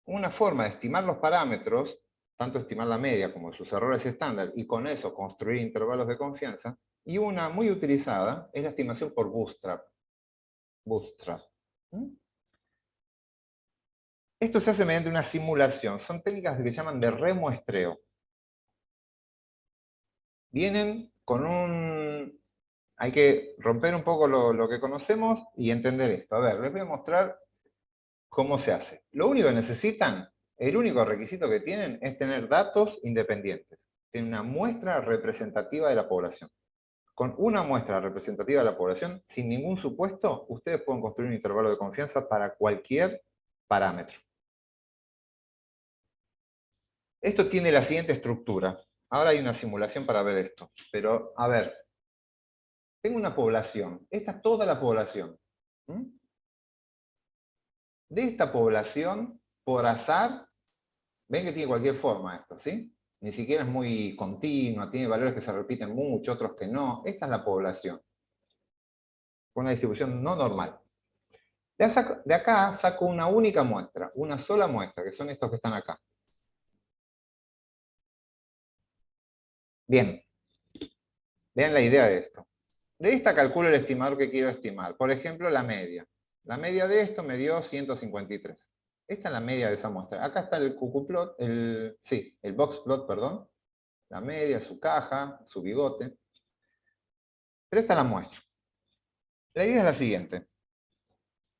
una forma de estimar los parámetros, tanto estimar la media como sus errores estándar, y con eso construir intervalos de confianza, y una muy utilizada es la estimación por bootstrap. Esto se hace mediante una simulación, son técnicas que se llaman de remuestreo. Vienen con hay que romper un poco lo que conocemos y entender esto. A ver, les voy a mostrar cómo se hace. Lo único que necesitan, el único requisito que tienen es tener datos independientes. Tienen una muestra representativa de la población. Con una muestra representativa de la población, sin ningún supuesto, ustedes pueden construir un intervalo de confianza para cualquier parámetro. Esto tiene la siguiente estructura. Ahora hay una simulación para ver esto. Pero, a ver, tengo una población. Esta es toda la población. De esta población, por azar, ven que tiene cualquier forma esto, ¿sí? Ni siquiera es muy continua, tiene valores que se repiten mucho, otros que no. Esta es la población. con una distribución no normal. De acá saco una única muestra, una sola muestra, que son estos que están acá. Bien, vean la idea de esto. De esta calculo el estimador que quiero estimar. Por ejemplo, la media. La media de esto me dio 153. Esta es la media de esa muestra. Acá está el QQ-plot, el box plot, perdón. La media, su caja, su bigote. Pero esta es la muestra. La idea es la siguiente.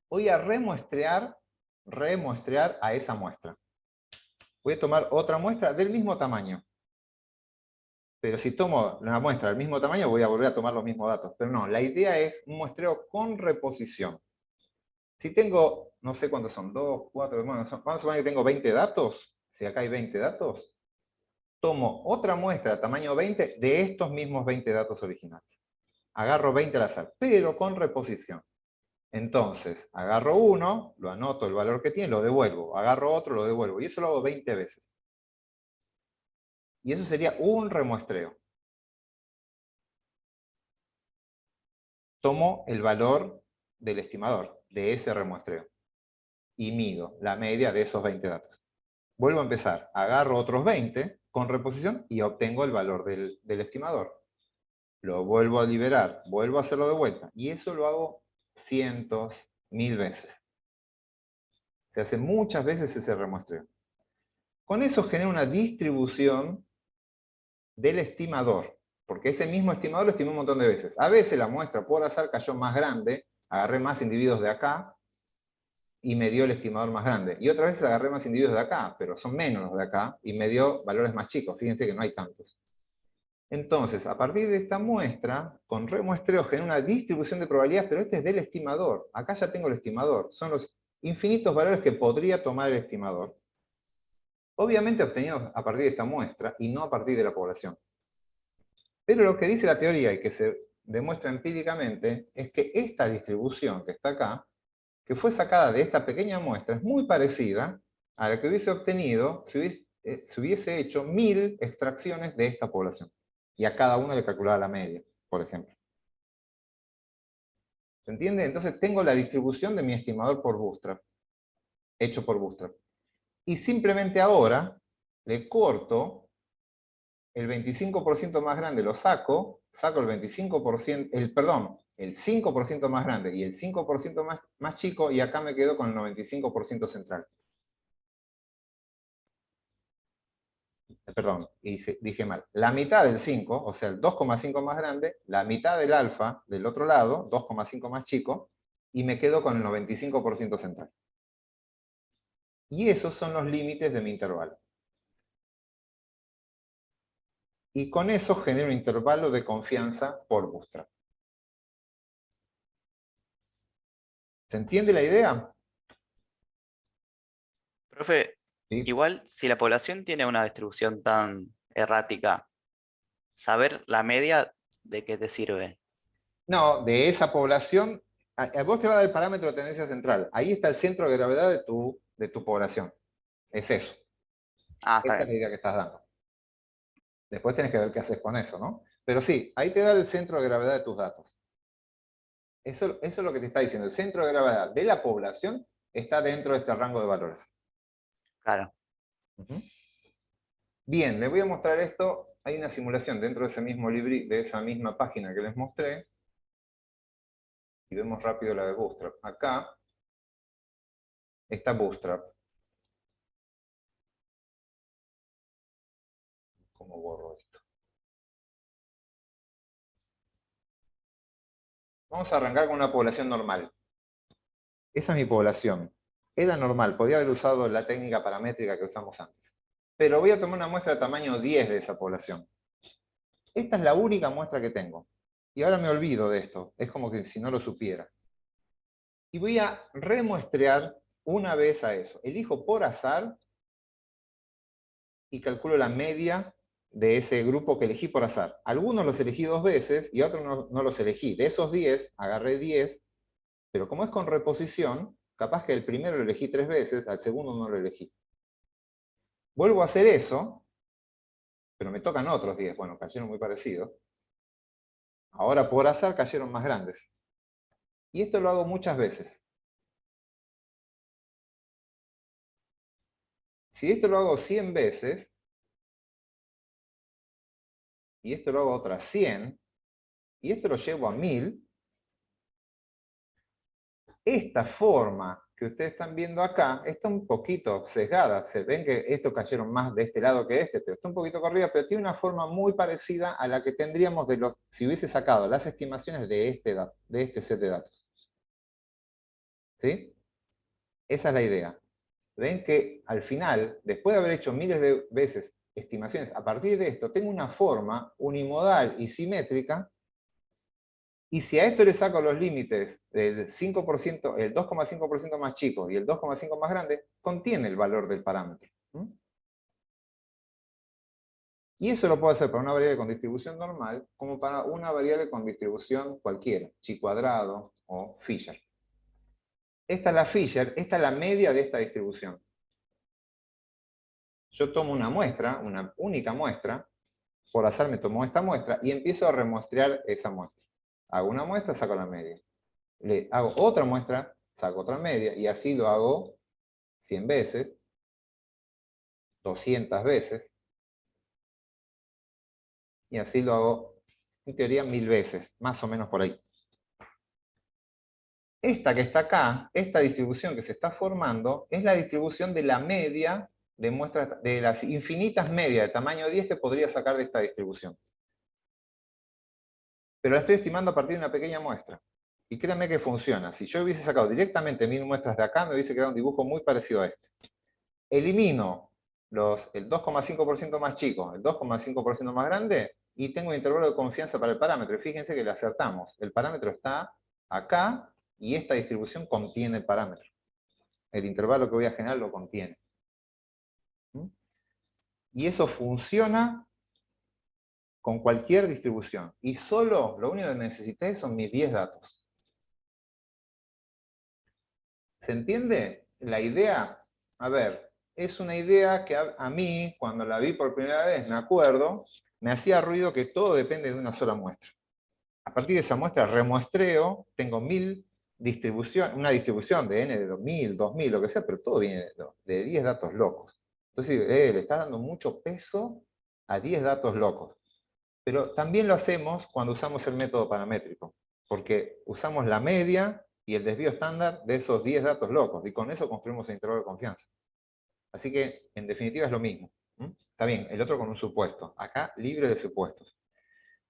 Voy a remuestrear a esa muestra. Voy a tomar otra muestra del mismo tamaño. Pero si tomo una muestra del mismo tamaño, voy a volver a tomar los mismos datos. Pero no, la idea es un muestreo con reposición. Si tengo, no sé cuántos son, 2, 4, bueno, vamos a suponer que tengo 20 datos. Si acá hay 20 datos, tomo otra muestra tamaño 20 de estos mismos 20 datos originales. Agarro 20 al azar, pero con reposición. Entonces, agarro uno, lo anoto el valor que tiene, lo devuelvo. Agarro otro, lo devuelvo. Y eso lo hago 20 veces. Y eso sería un remuestreo. Tomo el valor del estimador, de ese remuestreo. Y mido la media de esos 20 datos. Vuelvo a empezar. Agarro otros 20 con reposición y obtengo el valor del estimador. Lo vuelvo a liberar, vuelvo a hacerlo de vuelta. Y eso lo hago cientos, 1000 veces. Se hace muchas veces ese remuestreo. Con eso genera una distribución del estimador, porque ese mismo estimador lo estimé un montón de veces. A veces la muestra por azar cayó más grande, agarré más individuos de acá, y me dio el estimador más grande. Y otras veces agarré más individuos de acá, pero son menos los de acá, y me dio valores más chicos. Fíjense que no hay tantos. Entonces, a partir de esta muestra, con remuestreo genera una distribución de probabilidades, pero este es del estimador. Acá ya tengo el estimador. Son los infinitos valores que podría tomar el estimador. Obviamente obtenidos a partir de esta muestra, y no a partir de la población. Pero lo que dice la teoría, y que se demuestra empíricamente, es que esta distribución que está acá, que fue sacada de esta pequeña muestra, es muy parecida a la que hubiese obtenido si hubiese hecho 1000 extracciones de esta población. Y a cada uno le calculaba la media, por ejemplo. ¿Se entiende? Entonces tengo la distribución de mi estimador por Bootstrap, hecho por Bootstrap. Y simplemente ahora le corto el 25% más grande, lo saco el 25%, el 5% más grande y el 5% más chico, y acá me quedo con el 95% central. Perdón, dije mal. La mitad del 5, o sea, el 2,5 más grande, la mitad del alfa del otro lado, 2,5 más chico, y me quedo con el 95% central. Y esos son los límites de mi intervalo. Y con eso genero un intervalo de confianza por Bootstrap. ¿Se entiende la idea? Profe, ¿Sí? igual si la población tiene una distribución tan errática, saber la media, ¿de qué te sirve? No, de esa población, a vos te va a dar el parámetro de tendencia central. Ahí está el centro de gravedad de tu población. Es eso. Ah, está Esa es la bien. idea que estás dando. Después tenés que ver qué haces con eso, ¿no? Pero sí, ahí te da el centro de gravedad de tus datos. Eso es lo que te está diciendo. El centro de gravedad de la población está dentro de este rango de valores. Claro. Ujú. Bien, les voy a mostrar esto. Hay una simulación dentro de ese mismo de esa misma página que les mostré. Y vemos rápido la de Bootstrap. Acá está Bootstrap. ¿Cómo borro esto? Vamos a arrancar con una población normal. Esa es mi población. Era normal, podía haber usado la técnica paramétrica que usamos antes. Pero voy a tomar una muestra de tamaño 10 de esa población. Esta es la única muestra que tengo. Y ahora me olvido de esto. Es como que si no lo supiera. Y voy a remuestrear una vez a eso. Elijo por azar y calculo la media de ese grupo que elegí por azar. Algunos los elegí 2 veces y otros no los elegí. De esos 10, agarré 10, pero como es con reposición, capaz que el primero lo elegí 3 veces, al segundo no lo elegí. Vuelvo a hacer eso, pero me tocan otros 10. Bueno, cayeron muy parecidos. Ahora por azar cayeron más grandes. Y esto lo hago muchas veces. Si esto lo hago 100 veces, y esto lo hago otras 100, y esto lo llevo a 1000, esta forma que ustedes están viendo acá está un poquito sesgada. Se ven que estos cayeron más de este lado que este, pero está un poquito corrida, pero tiene una forma muy parecida a la que tendríamos si hubiese sacado las estimaciones de este set de datos. ¿Sí? Esa es la idea. Ven que al final, después de haber hecho miles de veces estimaciones, a partir de esto tengo una forma unimodal y simétrica, y si a esto le saco los límites del 5%, el 2,5% más chico y el 2,5% más grande, contiene el valor del parámetro. Y eso lo puedo hacer para una variable con distribución normal, como para una variable con distribución cualquiera, chi cuadrado o Fisher. Esta es la Fisher, esta es la media de esta distribución. Yo tomo una muestra, una única muestra, por azar me tomo esta muestra y empiezo a remuestrear esa muestra. Hago una muestra, saco la media. Le hago otra muestra, saco otra media, y así lo hago 100 veces, 200 veces, y así lo hago, en teoría, 1000 veces, más o menos por ahí. Esta que está acá, esta distribución que se está formando, es la distribución de la media de muestras, de las infinitas medias de tamaño 10 que podría sacar de esta distribución. Pero la estoy estimando a partir de una pequeña muestra. Y créanme que funciona. Si yo hubiese sacado directamente 1000 muestras de acá, me hubiese quedado un dibujo muy parecido a este. Elimino el 2,5% más chico, el 2,5% más grande, y tengo un intervalo de confianza para el parámetro. Y fíjense que le acertamos. El parámetro está acá, y esta distribución contiene el parámetro. El intervalo que voy a generar lo contiene. Y eso funciona con cualquier distribución. Y solo lo único que necesité son mis 10 datos. ¿Se entiende? La idea, a ver, es una idea que a mí, cuando la vi por primera vez, me acuerdo, me hacía ruido que todo depende de una sola muestra. A partir de esa muestra remuestreo, tengo una distribución de n de 1000, 2000, lo que sea, pero todo viene de 10 datos locos. Entonces, le está dando mucho peso a 10 datos locos. Pero también lo hacemos cuando usamos el método paramétrico, porque usamos la media y el desvío estándar de esos 10 datos locos, y con eso construimos el intervalo de confianza. Así que, en definitiva, es lo mismo. Está bien, el otro con un supuesto. Acá, libre de supuestos.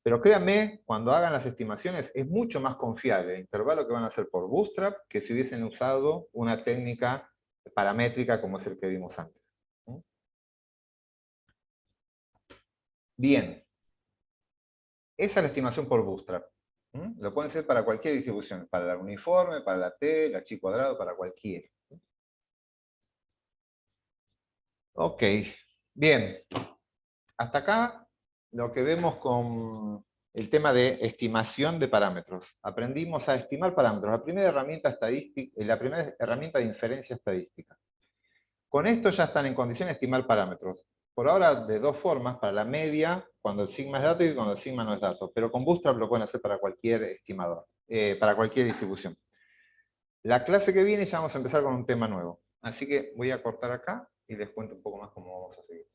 Pero créanme, cuando hagan las estimaciones, es mucho más confiable el intervalo que van a hacer por Bootstrap que si hubiesen usado una técnica paramétrica como es el que vimos antes. Bien. Esa es la estimación por Bootstrap. Lo pueden hacer para cualquier distribución, para la uniforme, para la T, la chi cuadrado, para cualquiera. Ok, bien. Hasta acá lo que vemos con el tema de estimación de parámetros. Aprendimos a estimar parámetros, la primera herramienta de inferencia estadística. Con esto ya están en condición de estimar parámetros. Por ahora de dos formas, para la media, cuando el sigma es dato y cuando el sigma no es dato. Pero con Bootstrap lo pueden hacer para cualquier estimador, para cualquier distribución. La clase que viene ya vamos a empezar con un tema nuevo. Así que voy a cortar acá y les cuento un poco más cómo vamos a seguir.